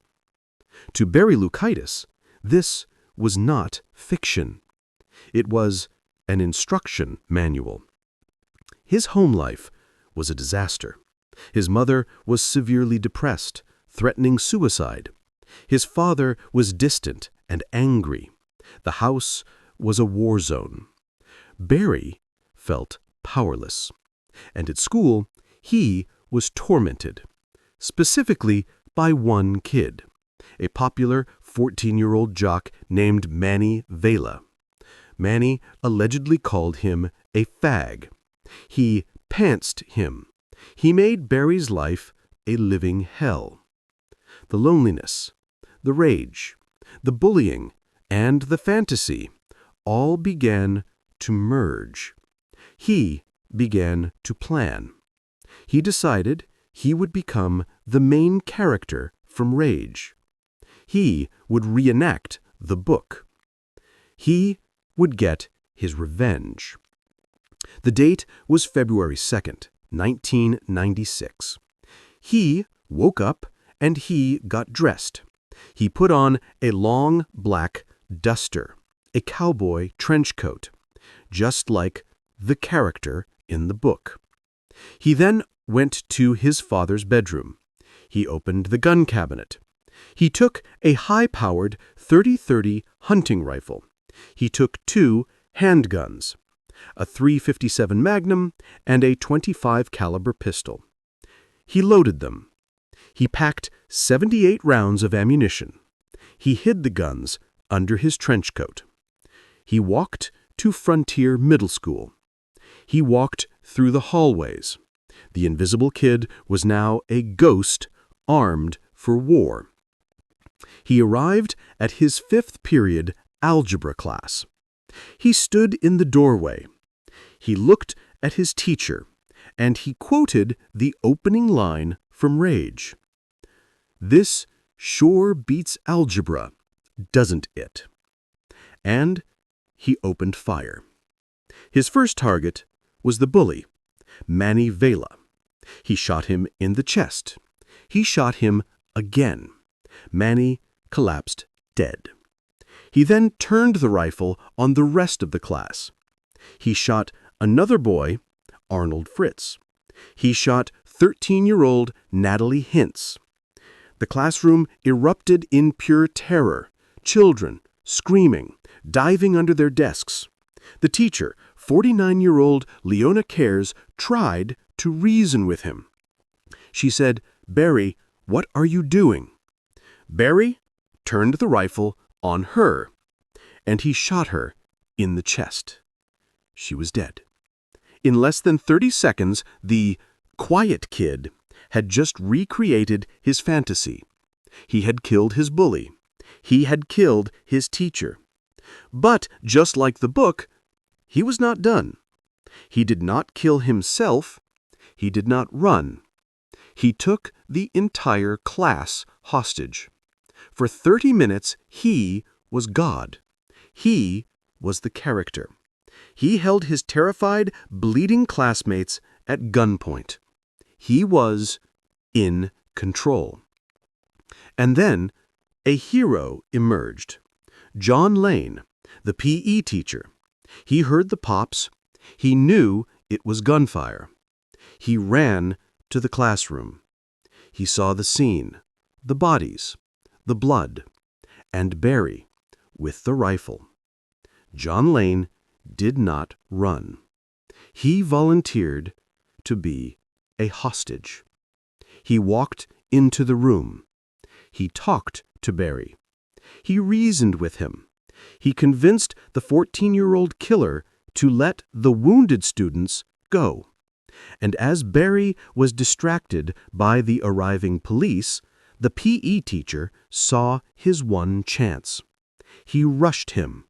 To Barry Loukaitis, this was not fiction. It was an instruction manual. His home life was a disaster. His mother was severely depressed, threatening suicide. His father was distant and angry. The house was a war zone. Barry felt powerless. And at school, he was tormented, specifically by one kid, a popular 14-year-old jock named Manny Vela. Manny allegedly called him a fag. He pantsed him. He made Barry's life a living hell. The loneliness, the rage, the bullying, and the fantasy all began to merge. He began to plan. He decided he would become the main character from Rage. He would reenact the book. He would get his revenge. The date was February 2nd, 1996. He woke up and he got dressed. He put on a long black duster, a cowboy trench coat, just like the character in the book. He then went to his father's bedroom. He opened the gun cabinet. He took a high-powered .30-30 hunting rifle. He took 2 handguns, a .357 Magnum and a .25 caliber pistol. He loaded them. He packed 78 rounds of ammunition. He hid the guns under his trench coat. He walked to Frontier Middle School. He walked through the hallways. The invisible kid was now a ghost armed for war. He arrived at his 5th period algebra class. He stood in the doorway. He looked at his teacher, and he quoted the opening line from Rage. "This sure beats algebra, doesn't it?" And he opened fire. His first target was the bully, Manny Vela. He shot him in the chest. He shot him again. Manny collapsed dead. He then turned the rifle on the rest of the class. He shot another boy, Arnold Fritz. He shot 13-year-old Natalie Hintz. The classroom erupted in pure terror, children screaming, diving under their desks. The teacher, 49-year-old Leona Cares, tried to reason with him. She said, "Barry, what are you doing?" Barry turned the rifle on her, and he shot her in the chest. She was dead. In less than 30 seconds, the quiet kid had just recreated his fantasy. He had killed his bully. He had killed his teacher. But, just like the book, he was not done. He did not kill himself. He did not run. He took the entire class hostage. For 30 minutes, he was God. He was the character. He held his terrified, bleeding classmates at gunpoint. He was in control. And then a hero emerged. John Lane, the PE teacher. He heard the pops. He knew it was gunfire. He ran to the classroom. He saw the scene, the bodies, the blood, and Barry with the rifle. John Lane did not run. He volunteered to be a hostage. He walked into the room. He talked to Barry. He reasoned with him. He convinced the 14-year-old killer to let the wounded students go. And as Barry was distracted by the arriving police, the PE teacher saw his one chance. He rushed him.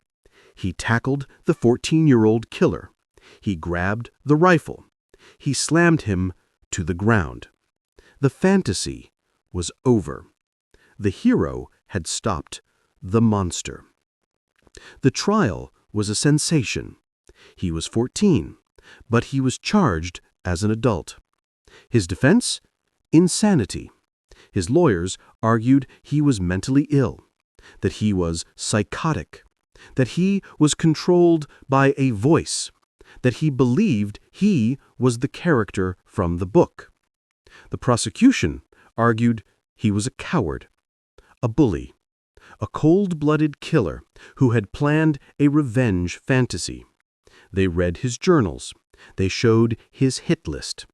He tackled the 14-year-old killer. He grabbed the rifle. He slammed him to the ground. The fantasy was over. The hero had stopped the monster. The trial was a sensation. He was 14, but he was charged as an adult. His defense? Insanity. His lawyers argued he was mentally ill, that he was psychotic, that he was controlled by a voice, that he believed he was the character from the book. The prosecution argued he was a coward, a bully, a cold-blooded killer who had planned a revenge fantasy. They read his journals. They showed his hit list.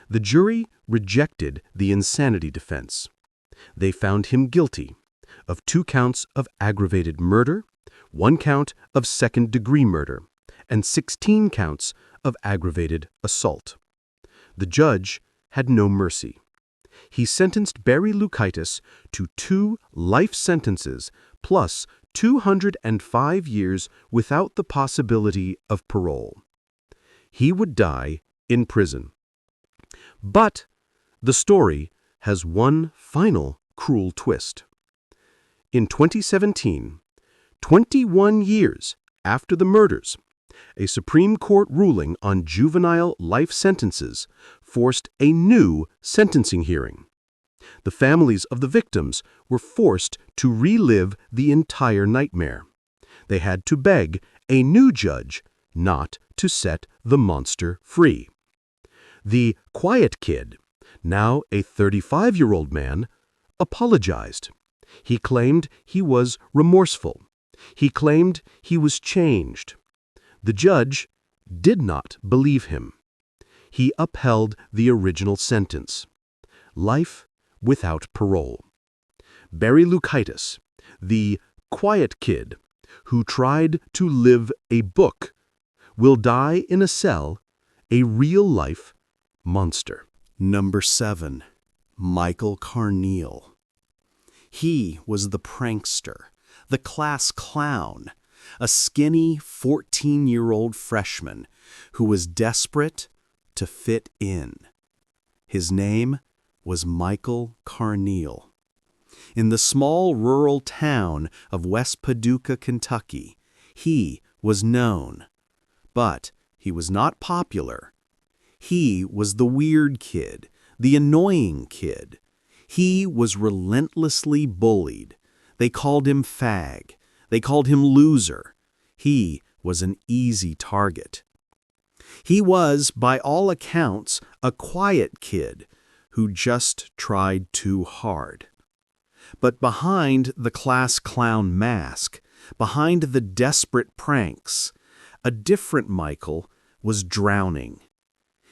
The jury rejected the insanity defense. They found him guilty of 2 counts of aggravated murder, 1 count of second-degree murder, and 16 counts of aggravated assault. The judge had no mercy. He sentenced Barry Loukaitis to 2 life sentences plus 205 years without the possibility of parole. He would die in prison. But the story has one final cruel twist. In 2017, 21 years after the murders, a Supreme Court ruling on juvenile life sentences forced a new sentencing hearing. The families of the victims were forced to relive the entire nightmare. They had to beg a new judge not to set the monster free. The quiet kid, now a 35-year-old man, apologized. He claimed he was remorseful. He claimed he was changed. The judge did not believe him. He upheld the original sentence: life without parole. Barry Loukaitis, the quiet kid who tried to live a book, will die in a cell, a real-life monster. Number 7. Michael Carneal. He was the prankster, the class clown, a skinny 14-year-old freshman who was desperate to fit in. His name was Michael Carneal. In the small rural town of West Paducah, Kentucky, he was known. But he was not popular. He was the weird kid, the annoying kid. He was relentlessly bullied. They called him fag. They called him loser. He was an easy target. He was, by all accounts, a quiet kid who just tried too hard. But behind the class clown mask, behind the desperate pranks, a different Michael was drowning.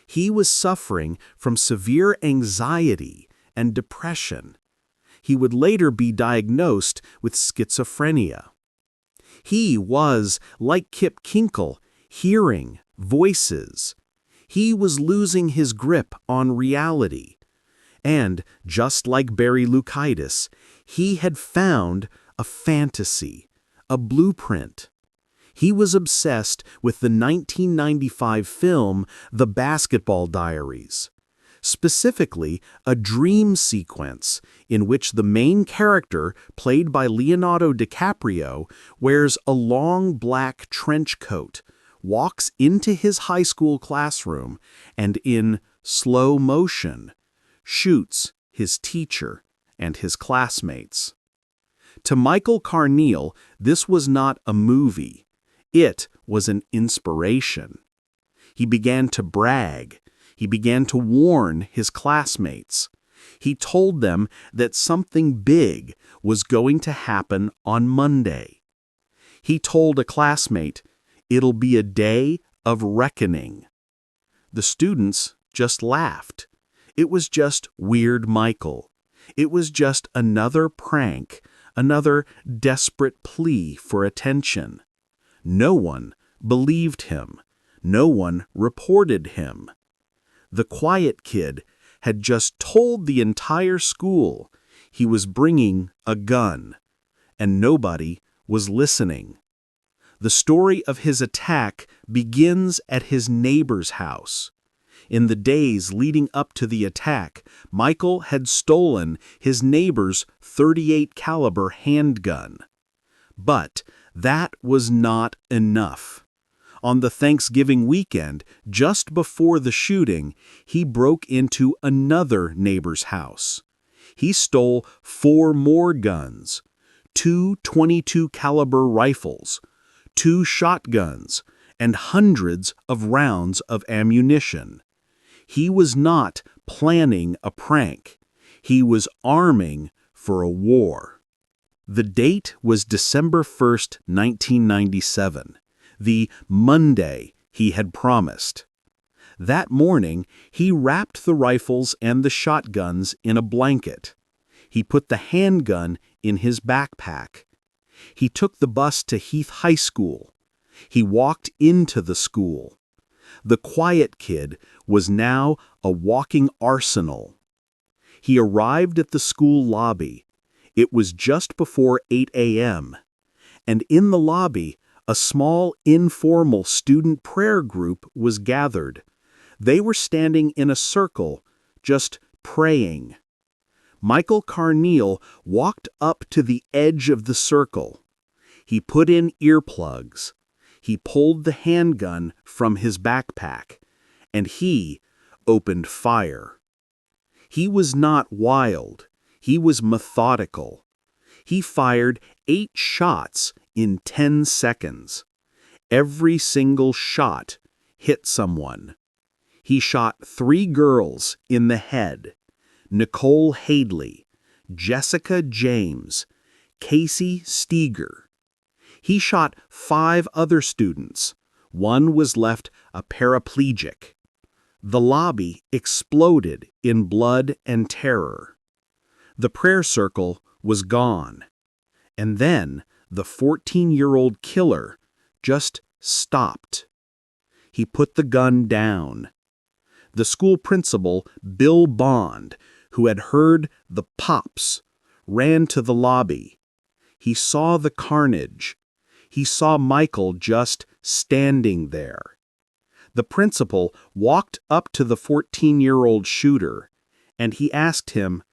He was suffering from severe anxiety and depression. He would later be diagnosed with schizophrenia. He was, like Kip Kinkel, hearing voices. He was losing his grip on reality. And, just like Barry Loukaitis, he had found a fantasy, a blueprint. He was obsessed with the 1995 film The Basketball Diaries, specifically a dream sequence in which the main character, played by Leonardo DiCaprio, wears a long black trench coat, walks into his high school classroom, and in slow motion, shoots his teacher, and his classmates. To Michael Carneal, this was not a movie. It was an inspiration. He began to brag. He began to warn his classmates. He told them that something big was going to happen on Monday. He told a classmate, "It'll be a day of reckoning." The students just laughed. It was just Weird Michael. It was just another prank, another desperate plea for attention. No one believed him. No one reported him. The quiet kid had just told the entire school he was bringing a gun, and nobody was listening. The story of his attack begins at his neighbor's house. In the days leading up to the attack, Michael had stolen his neighbor's .38 caliber handgun. But that was not enough. On the Thanksgiving weekend, just before the shooting, he broke into another neighbor's house. He stole 4 more guns, 2 .22 caliber rifles, 2 shotguns, and hundreds of rounds of ammunition. He was not planning a prank. He was arming for a war. The date was December 1st, 1997, the Monday he had promised. That morning, he wrapped the rifles and the shotguns in a blanket. He put the handgun in his backpack. He took the bus to Heath High School. He walked into the school. The quiet kid was now a walking arsenal. He arrived at the school lobby. It was just before 8 a.m., and in the lobby, a small, informal student prayer group was gathered. They were standing in a circle, just praying. Michael Carneal walked up to the edge of the circle. He put in earplugs. He pulled the handgun from his backpack, and he opened fire. He was not wild. He was methodical. He fired 8 shots in 10 seconds. Every single shot hit someone. He shot 3 girls in the head: Nicole Hadley, Jessica James, Casey Steger. He shot 5 other students. One was left a paraplegic. The lobby exploded in blood and terror. The prayer circle was gone. And then the 14-year-old killer just stopped. He put the gun down. The school principal, Bill Bond, who had heard the pops, ran to the lobby. He saw the carnage. He saw Michael just standing there. The principal walked up to the 14-year-old shooter, and he asked him,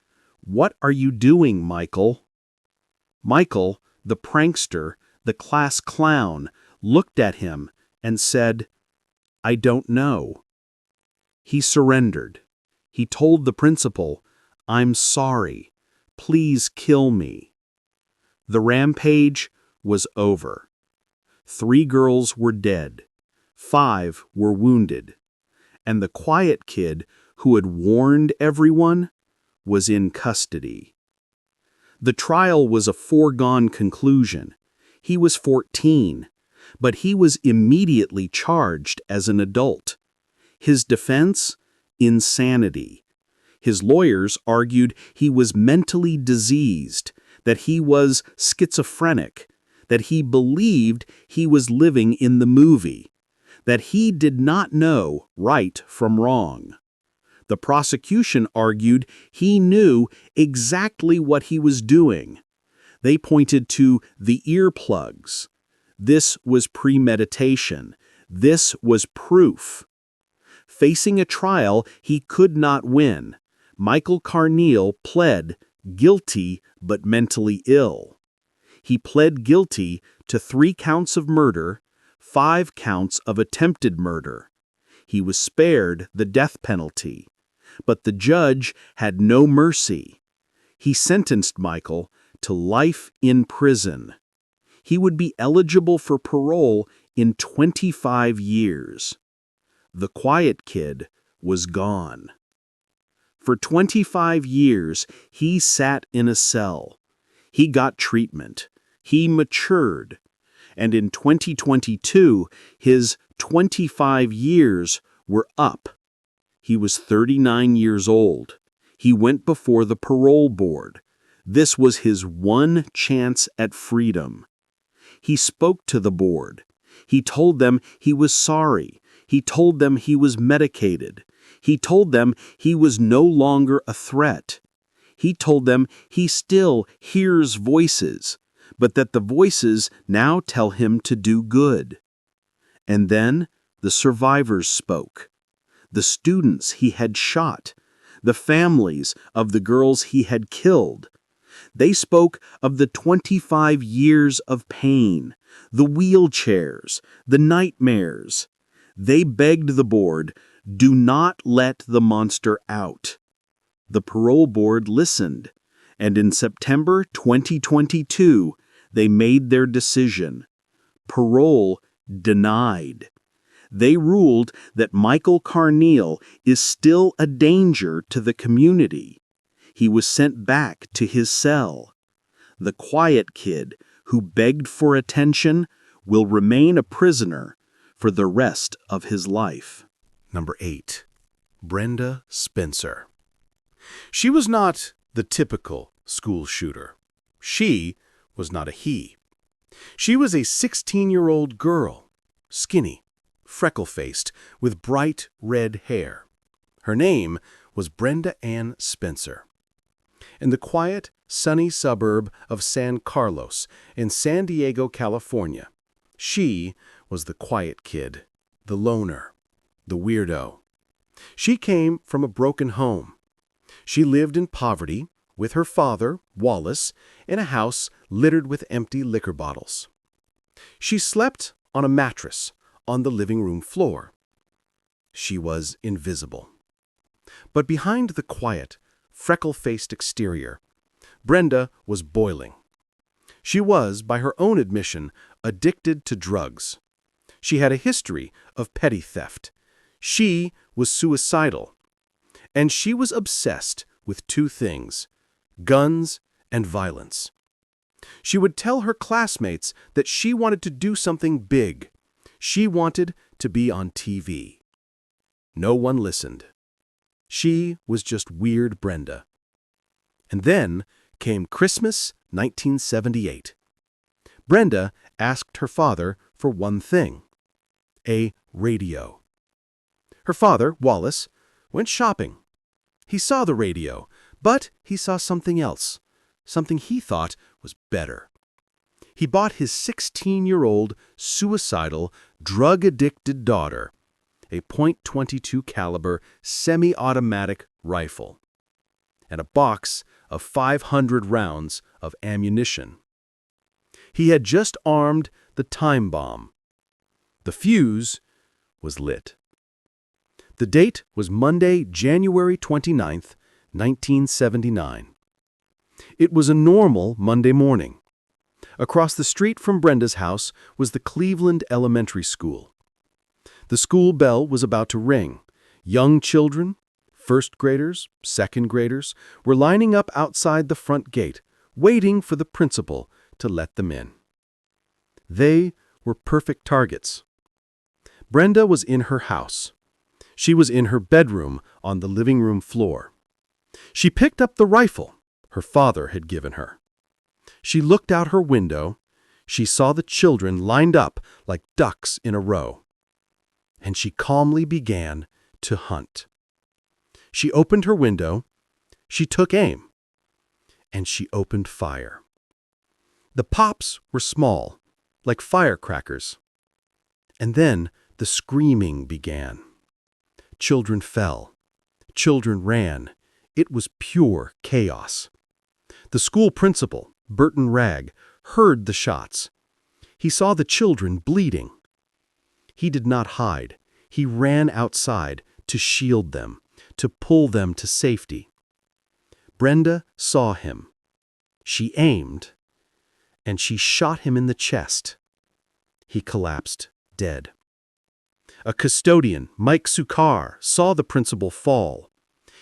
"What are you doing, Michael?" Michael, the prankster, the class clown, looked at him and said, "I don't know." He surrendered. He told the principal, "I'm sorry. Please kill me." The rampage was over. 3 girls were dead. 5 were wounded. And the quiet kid who had warned everyone was in custody. The trial was a foregone conclusion. He was 14, but he was immediately charged as an adult. His defense? Insanity. His lawyers argued he was mentally diseased, that he was schizophrenic, that he believed he was living in the movie, that he did not know right from wrong. The prosecution argued he knew exactly what he was doing. They pointed to the earplugs. This was premeditation. This was proof. Facing a trial he could not win, Michael Carneal pled guilty but mentally ill. He pled guilty to 3 counts of murder, 5 counts of attempted murder. He was spared the death penalty. But the judge had no mercy. He sentenced Michael to life in prison. He would be eligible for parole in 25 years. The quiet kid was gone. For 25 years, he sat in a cell. He got treatment. He matured. And in 2022, his 25 years were up. He was 39 years old. He went before the parole board. This was his one chance at freedom. He spoke to the board. He told them he was sorry. He told them he was medicated. He told them he was no longer a threat. He told them he still hears voices, but that the voices now tell him to do good. And then the survivors spoke. The students he had shot, the families of the girls he had killed. They spoke of the 25 years of pain, the wheelchairs, the nightmares. They begged the board, do not let the monster out. The parole board listened, and in September 2022, they made their decision. Parole denied. They ruled that Michael Carneal is still a danger to the community. He was sent back to his cell. The quiet kid who begged for attention will remain a prisoner for the rest of his life. Number 8. Brenda Spencer. She was not the typical school shooter. She was not a he. She was a 16-year-old girl, skinny, freckle-faced, with bright red hair. Her name was Brenda Ann Spencer. In the quiet, sunny suburb of San Carlos in San Diego, California, she was the quiet kid, the loner, the weirdo. She came from a broken home. She lived in poverty with her father, Wallace, in a house littered with empty liquor bottles. She slept on a mattress on the living room floor. She was invisible. But behind the quiet, freckle-faced exterior, Brenda was boiling. She was, by her own admission, addicted to drugs. She had a history of petty theft. She was suicidal. And she was obsessed with two things: guns and violence. She would tell her classmates that she wanted to do something big. She wanted to be on TV. No one listened. She was just weird Brenda. And then came Christmas 1978. Brenda asked her father for one thing: a radio. Her father, Wallace, went shopping. He saw the radio, but he saw something else, something he thought was better. He bought his 16-year-old, suicidal, drug-addicted daughter a .22 caliber semi-automatic rifle and a box of 500 rounds of ammunition. He had just armed the time bomb. The fuse was lit. The date was Monday, January 29th, 1979. It was a normal Monday morning. Across the street from Brenda's house was the Cleveland Elementary School. The school bell was about to ring. Young children, first graders, second graders, were lining up outside the front gate, waiting for the principal to let them in. They were perfect targets. Brenda was in her house. She was in her bedroom on the living room floor. She picked up the rifle her father had given her. She looked out her window. She saw the children lined up like ducks in a row. And she calmly began to hunt. She opened her window. She took aim. And she opened fire. The pops were small, like firecrackers. And then the screaming began. Children fell. Children ran. It was pure chaos. The school principal, Burton Ragg, heard the shots. He saw the children bleeding. He did not hide. He ran outside to shield them, to pull them to safety. Brenda saw him. She aimed, and she shot him in the chest. He collapsed dead. A custodian, Mike Sukar, saw the principal fall.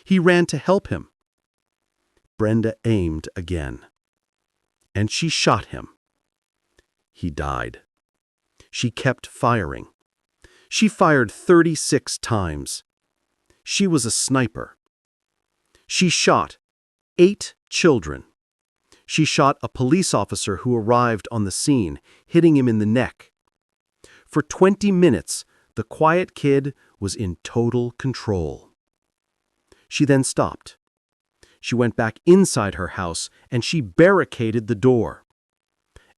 He ran to help him. Brenda aimed again, and she shot him. He died. She kept firing. She fired 36 times. She was a sniper. She shot 8 children. She shot a police officer who arrived on the scene, hitting him in the neck. For 20 minutes, the quiet kid was in total control. She then stopped. She went back inside her house and she barricaded the door.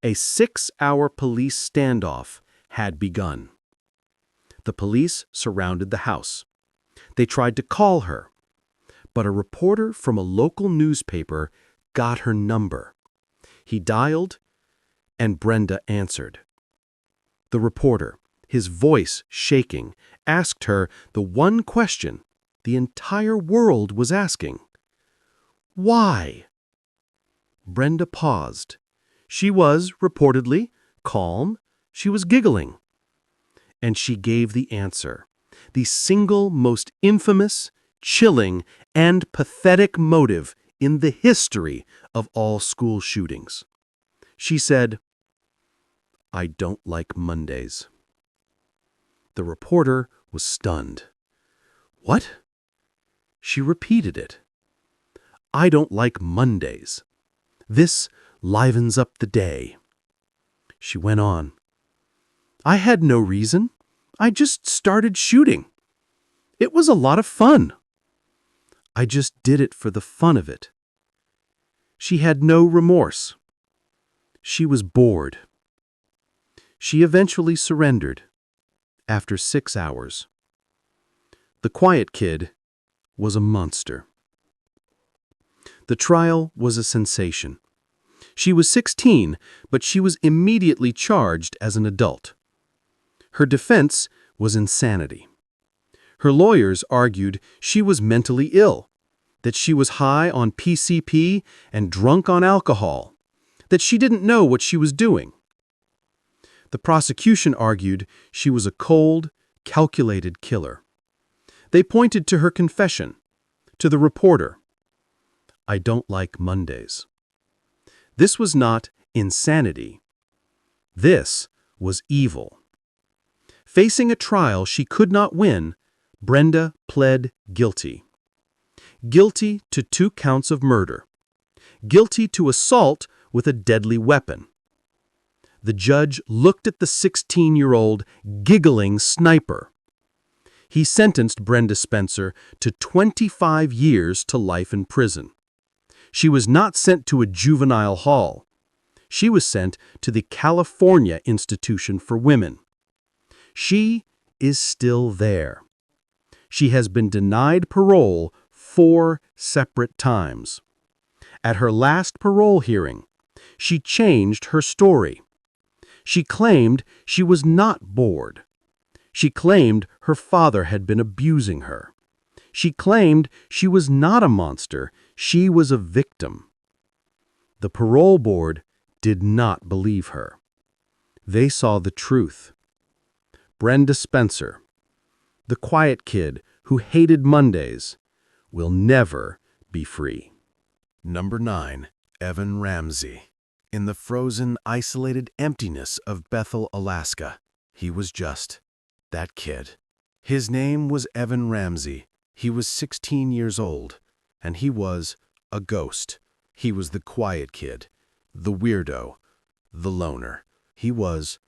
A 6-hour police standoff had begun. The police surrounded the house. They tried to call her, but a reporter from a local newspaper got her number. He dialed, and Brenda answered. The reporter, his voice shaking, asked her the one question the entire world was asking. Why? Brenda paused. She was, reportedly, calm. She was giggling. And she gave the answer, the single most infamous, chilling, and pathetic motive in the history of all school shootings. She said, "I don't like Mondays." The reporter was stunned. What? She repeated it. "I don't like Mondays. This livens up the day." She went on. "I had no reason. I just started shooting. It was a lot of fun. I just did it for the fun of it." She had no remorse. She was bored. She eventually surrendered after 6 hours. The quiet kid was a monster. The trial was a sensation. She was 16, but she was immediately charged as an adult. Her defense was insanity. Her lawyers argued she was mentally ill, that she was high on PCP and drunk on alcohol, that she didn't know what she was doing. The prosecution argued she was a cold, calculated killer. They pointed to her confession, to the reporter. "I don't like Mondays." This was not insanity. This was evil. Facing a trial she could not win, Brenda pled guilty. Guilty to 2 counts of murder. Guilty to assault with a deadly weapon. The judge looked at the 16-year-old giggling sniper. He sentenced Brenda Spencer to 25 years to life in prison. She was not sent to a juvenile hall. She was sent to the California Institution for Women. She is still there. She has been denied parole 4 separate times. At her last parole hearing, she changed her story. She claimed she was not bored. She claimed her father had been abusing her. She claimed she was not a monster, she was a victim. The parole board did not believe her. They saw the truth. Brenda Spencer, the quiet kid who hated Mondays, will never be free. Number 9. Evan Ramsey. In the frozen, isolated emptiness of Bethel, Alaska, he was just that kid. His name was Evan Ramsey. He was 16 years old, and he was a ghost. He was the quiet kid, the weirdo, the loner. He was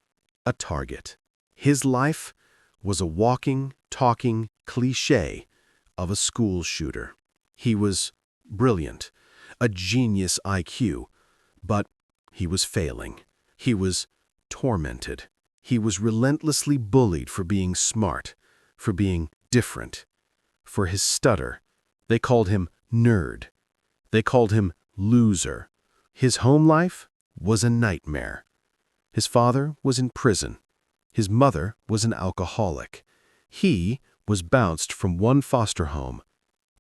a target. His life was a walking, talking cliché of a school shooter. He was brilliant, a genius IQ, but he was failing. He was tormented. He was relentlessly bullied for being smart, for being different, for his stutter. They called him nerd. They called him loser. His home life was a nightmare. His father was in prison. His mother was an alcoholic. He was bounced from one foster home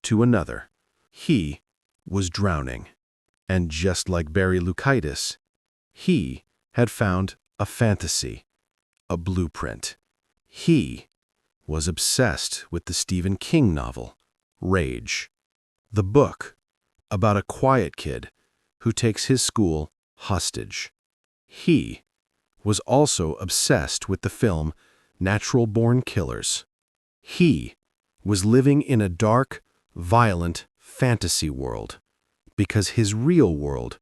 to another. He was drowning. And just like Barry Loukaitis, he had found a fantasy, a blueprint. He was obsessed with the Stephen King novel, Rage, the book about a quiet kid who takes his school hostage. He was also obsessed with the film Natural Born Killers. He was living in a dark, violent fantasy world because his real world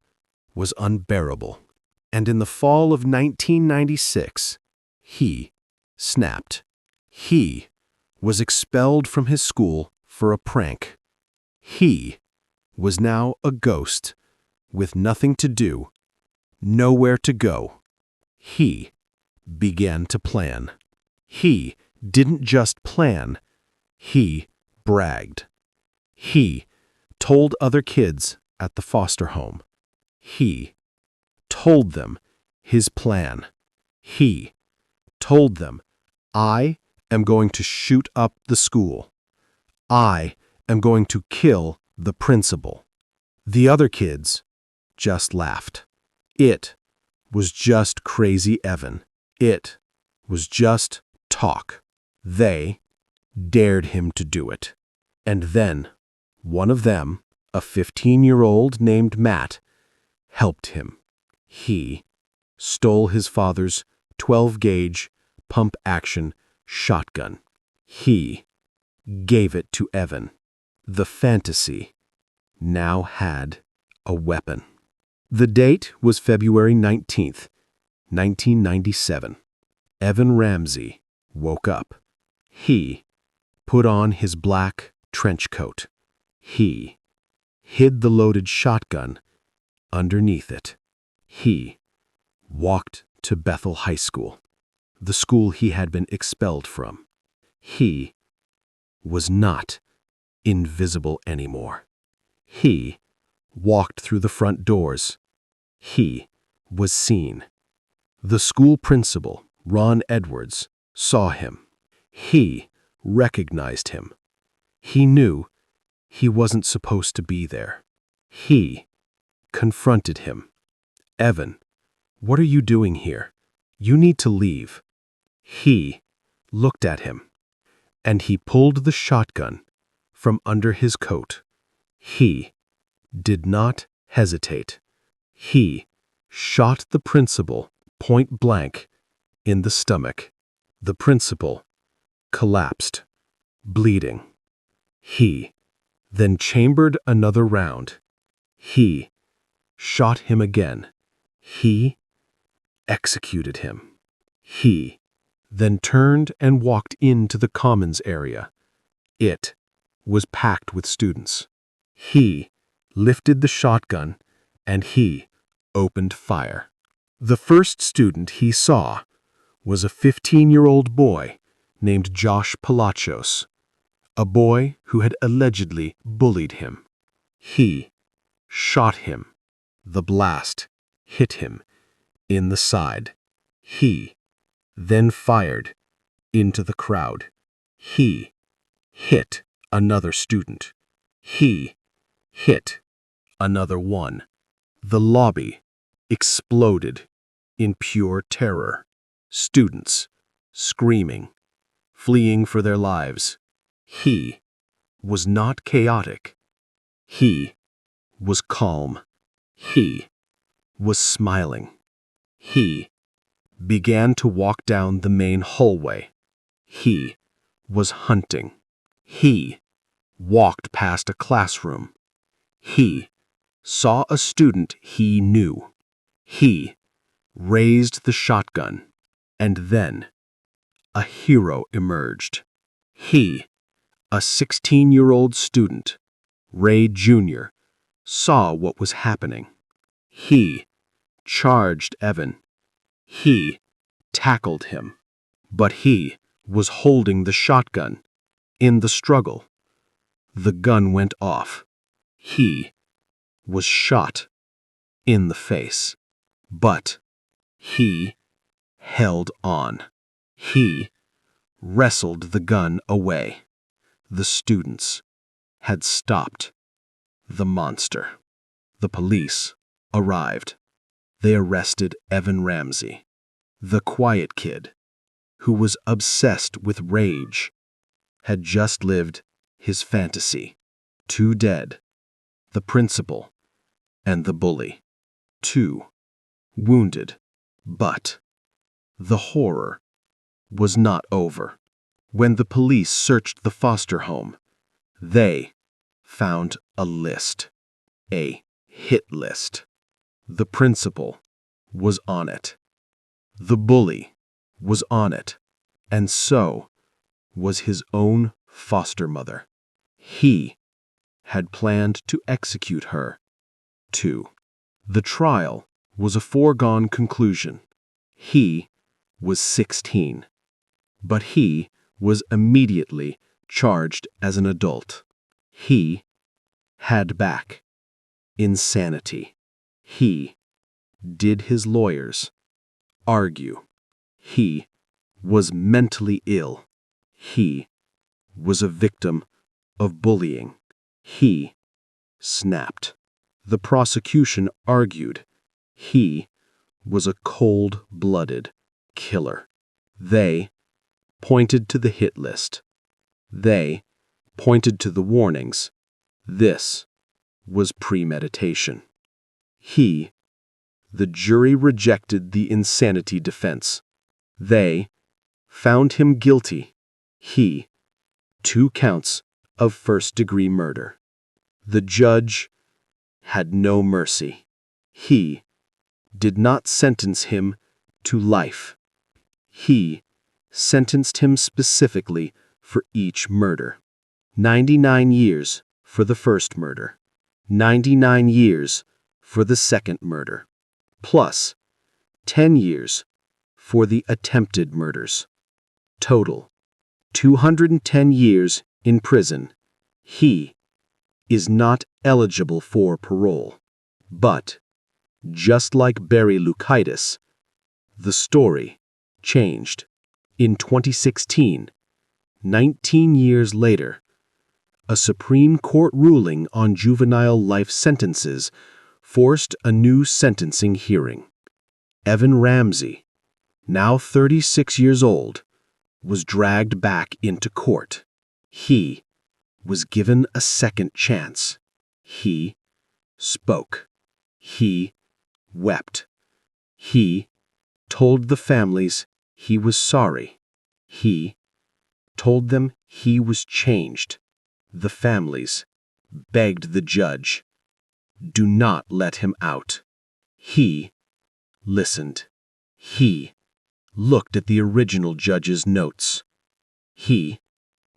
was unbearable. And in the fall of 1996, he snapped. He was expelled from his school for a prank. He was now a ghost with nothing to do, nowhere to go. He began to plan. He didn't just plan, he bragged. He told other kids at the foster home. He told them his plan. He told them, I am going to shoot up the school. I am going to kill the principal. The other kids just laughed. It was just crazy Evan. It was just talk. They dared him to do it. And then one of them, a 15-year-old named Matt, helped him. He stole his father's 12-gauge pump-action shotgun. He gave it to Evan. The fantasy now had a weapon. The date was February 19th, 1997. Evan Ramsey woke up. He put on his black trench coat. He hid the loaded shotgun underneath it. He walked to Bethel High School, the school he had been expelled from. He was not invisible anymore. He walked through the front doors. He was seen. The school principal, Ron Edwards, saw him. He recognized him. He knew he wasn't supposed to be there. He confronted him. Evan, what are you doing here? You need to leave. He looked at him, and he pulled the shotgun from under his coat. He did not hesitate. He shot the principal point blank in the stomach. The principal collapsed, bleeding. He then chambered another round. He shot him again. He executed him. He then turned and walked into the commons area. It was packed with students. He lifted the shotgun and he opened fire. The first student he saw was a 15-year-old boy named Josh Palachos, a boy who had allegedly bullied him. He shot him. The blast hit him in the side. He then fired into the crowd. He hit another student. He hit another one. The lobby exploded in pure terror. Students screaming, fleeing for their lives. He was not chaotic. He was calm. He was smiling. He began to walk down the main hallway. He was hunting. He walked past a classroom. He saw a student he knew. He raised the shotgun, and then a hero emerged. He, a 16-year-old student, Ray Jr., saw what was happening. He charged Evan. He tackled him, but he was holding the shotgun. In the struggle, the gun went off. He was shot in the face, but he held on. He wrestled the gun away. The students had stopped the monster. The police arrived. They arrested Evan Ramsey, the quiet kid, who was obsessed with rage, had just lived his fantasy. 2 dead, the principal and the bully. 2 wounded, but the horror was not over. When the police searched the foster home, they found a list, a hit list. The principal was on it. The bully was on it, and so was his own foster mother. He had planned to execute her, too. The trial was a foregone conclusion. He was 16, but he was immediately charged as an adult. He had back insanity. He did his lawyers argue. He was mentally ill. He was a victim of bullying. He snapped. The prosecution argued he was a cold-blooded killer. They pointed to the hit list. They pointed to the warnings. This was premeditation. The jury rejected the insanity defense. They found him guilty. 2 counts of first-degree murder. The judge had no mercy. He did not sentence him to life. He sentenced him specifically for each murder. 99 years for the first murder. 99 years for the second murder. Plus 10 years for the attempted murders. Total 210 years in prison. He is not eligible for parole. But, just like Barry Loukaitis, the story changed. In 2016, 19 years later, a Supreme Court ruling on juvenile life sentences forced a new sentencing hearing. Evan Ramsey, now 36 years old, was dragged back into court. He was given a second chance. He spoke. He wept. He told the families he was sorry. He told them he was changed. The families begged the judge, "Do not let him out." He listened. He looked at the original judge's notes. He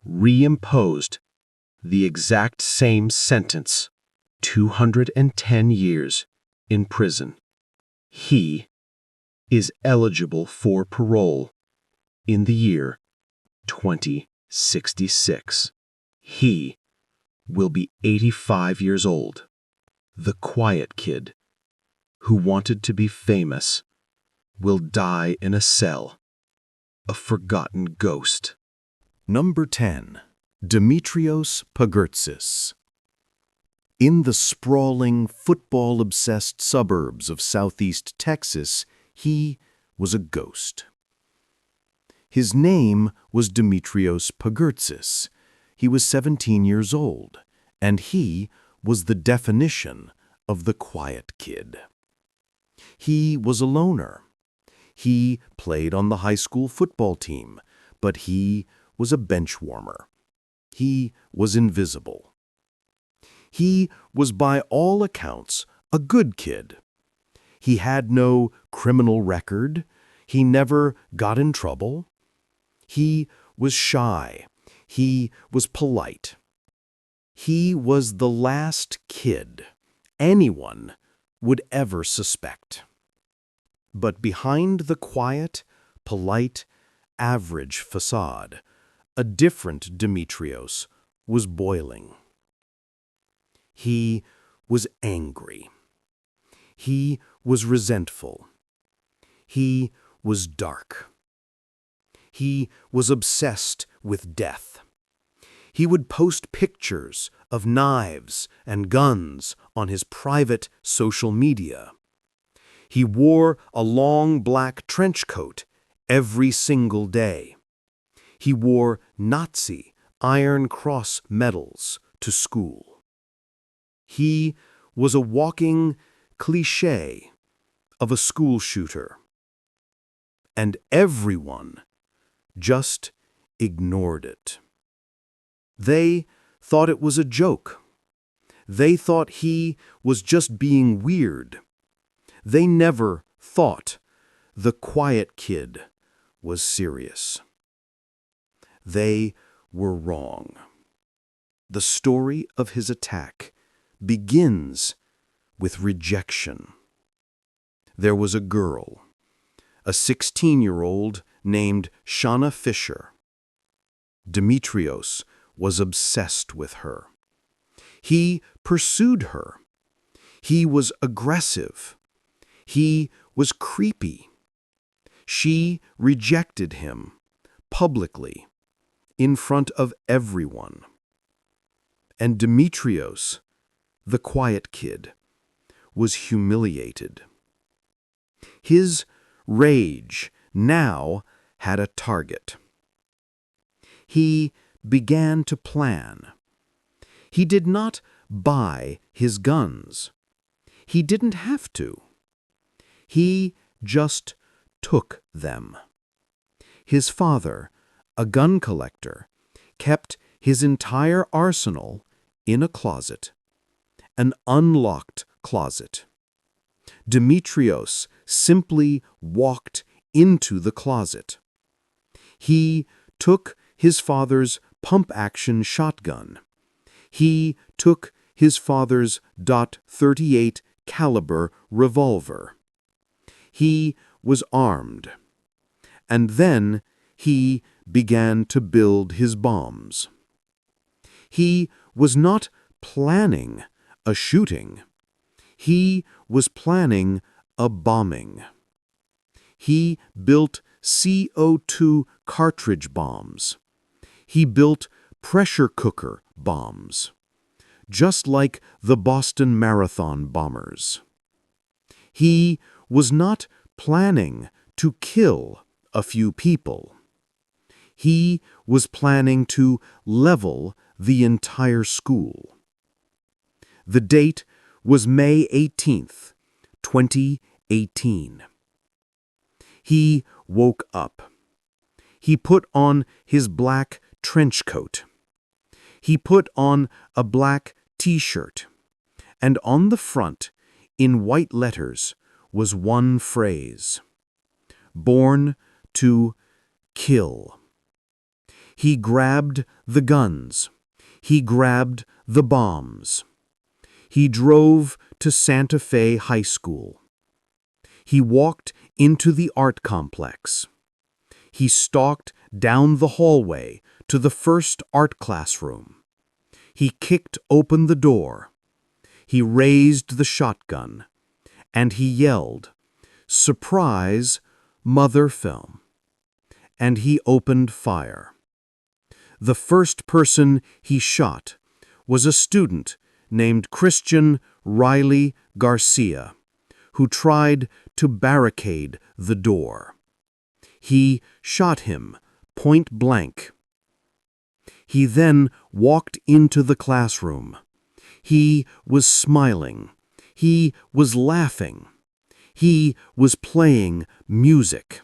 reimposed the exact same sentence, 210 years in prison. He is eligible for parole in the year 2066. He will be 85 years old. The quiet kid who wanted to be famous will die in a cell, a forgotten ghost. Number 10. Dimitrios Pagourtzis. In the sprawling, football-obsessed suburbs of southeast Texas, he was a ghost. His name was Dimitrios Pagourtzis. He was 17 years old, and he was the definition of the quiet kid. He was a loner. He played on the high school football team, but he was a bench warmer. He was invisible. He was by all accounts a good kid. He had no criminal record. He never got in trouble. He was shy. He was polite. He was the last kid anyone would ever suspect. But behind the quiet, polite, average facade, a different Dimitrios was boiling. He was angry. He was resentful. He was dark. He was obsessed with death. He would post pictures of knives and guns on his private social media. He wore a long black trench coat every single day. He wore Nazi Iron Cross medals to school. He was a walking cliché of a school shooter. And everyone just ignored it. They thought it was a joke. They thought he was just being weird. They never thought the quiet kid was serious. They were wrong. The story of his attack begins with rejection. There was a girl, a 16-year-old named Shauna Fisher. Dimitrios was obsessed with her. He pursued her. He was aggressive. He was creepy. She rejected him publicly, in front of everyone. And Dimitrios, the quiet kid, was humiliated. His rage now had a target. He began to plan. He did not buy his guns. He didn't have to. He just took them. His father, a gun collector, kept his entire arsenal in a closet, an unlocked closet. Dimitrios simply walked into the closet. He took his father's pump-action shotgun. He took his father's .38 caliber revolver. He was armed. And then he began to build his bombs. He was not planning a shooting. He was planning a bombing. He built CO2 cartridge bombs. He built pressure cooker bombs, just like the Boston Marathon bombers. He was not planning to kill a few people. He was planning to level the entire school. The date was May 18th, 2018. He woke up. He put on his black trench coat. He put on a black t-shirt. And on the front, in white letters, was one phrase: "Born to kill." He grabbed the guns. He grabbed the bombs. He drove to Santa Fe High School. He walked into the art complex. He stalked down the hallway to the first art classroom. He kicked open the door. He raised the shotgun, and he yelled, "Surprise, mother film." And he opened fire. The first person he shot was a student named Christian Riley Garcia, who tried to barricade the door. He shot him point blank. He then walked into the classroom. He was smiling. He was laughing. He was playing music.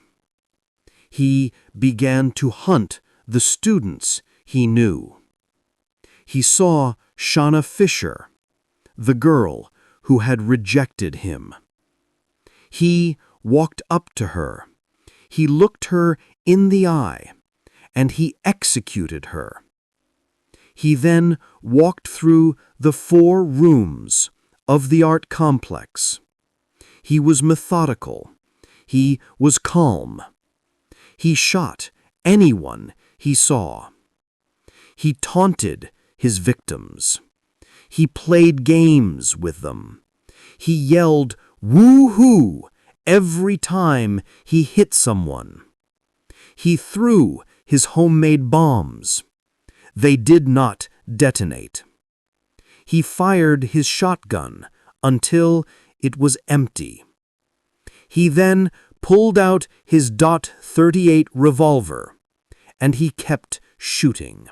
He began to hunt the students he knew. He saw Shauna Fisher, the girl who had rejected him. He walked up to her. He looked her in the eye, and he executed her. He then walked through the 4 rooms of the art complex. He was methodical. He was calm. He shot anyone he saw. He taunted his victims. He played games with them. He yelled "woo-hoo" every time he hit someone. He threw his homemade bombs. they did not detonate. He fired his shotgun until it was empty. He then pulled out his .38 revolver, and he kept shooting.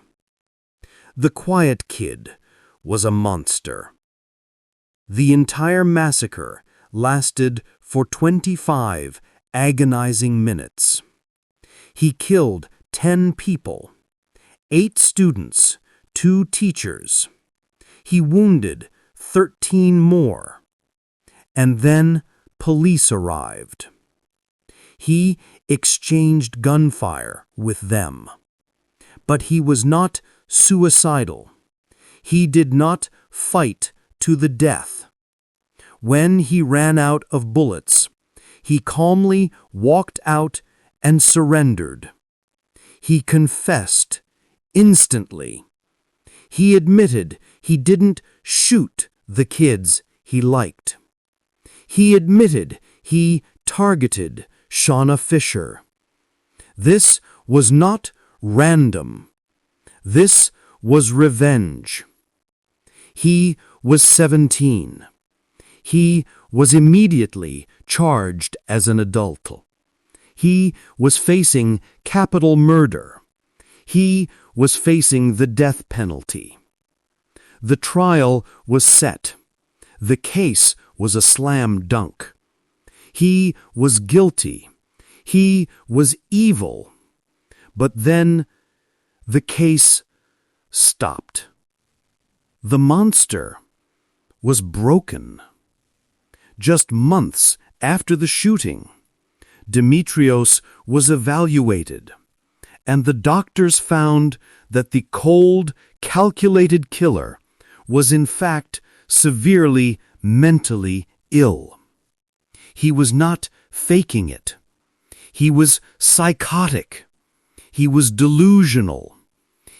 The quiet kid was a monster. The entire massacre lasted for 25 agonizing minutes. He killed 10 people, 8 students, 2 teachers. He wounded 13 more. And then police arrived. He exchanged gunfire with them. But he was not suicidal. He did not fight to the death. When he ran out of bullets, he calmly walked out and surrendered. He confessed instantly. He admitted he didn't shoot the kids he liked. He admitted he targeted Shauna Fisher. This was not random. This was revenge. He was 17. He was immediately charged as an adult. He was facing capital murder. He was facing the death penalty. The trial was set. The case was a slam dunk. He was guilty. He was evil. But then the case stopped. The monster was broken. Just months after the shooting, Dimitrios was evaluated, and the doctors found that the cold, calculated killer was in fact severely mentally ill. He was not faking it. He was psychotic. He was delusional.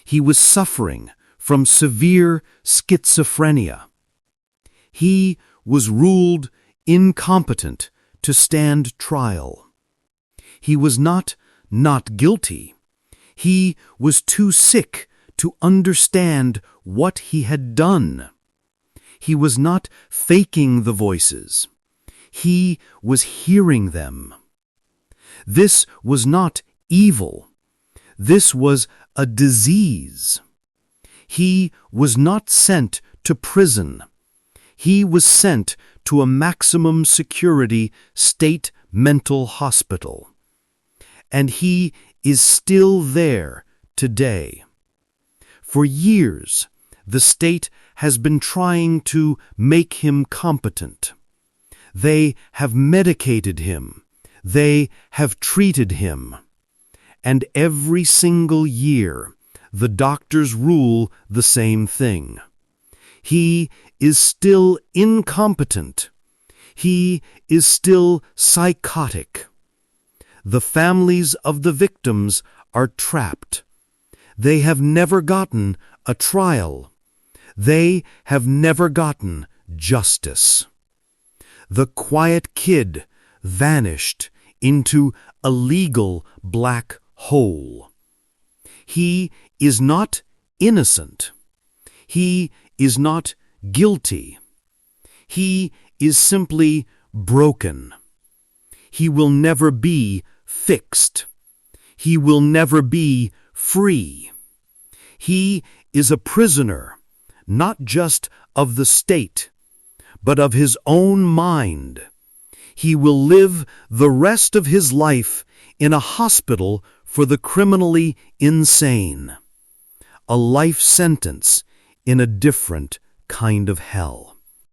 He was suffering from severe schizophrenia. He was ruled incompetent to stand trial. He was not guilty. He was too sick to understand what he had done. He was not faking the voices. He was hearing them. This was not evil. This was a disease. He was not sent to prison. He was sent to a maximum security state mental hospital. And he is still there today. For years, the state has been trying to make him competent. They have medicated him. They have treated him. And every single year, the doctors rule the same thing. He is still incompetent. He is still psychotic. The families of the victims are trapped. They have never gotten a trial. They have never gotten justice. The quiet kid vanished into a legal black hole. He is not innocent. He is not guilty. He is simply broken. He will never be fixed. He will never be free. He is a prisoner, not just of the state, but of his own mind. He will live the rest of his life in a hospital for the criminally insane. A life sentence in a different kind of hell.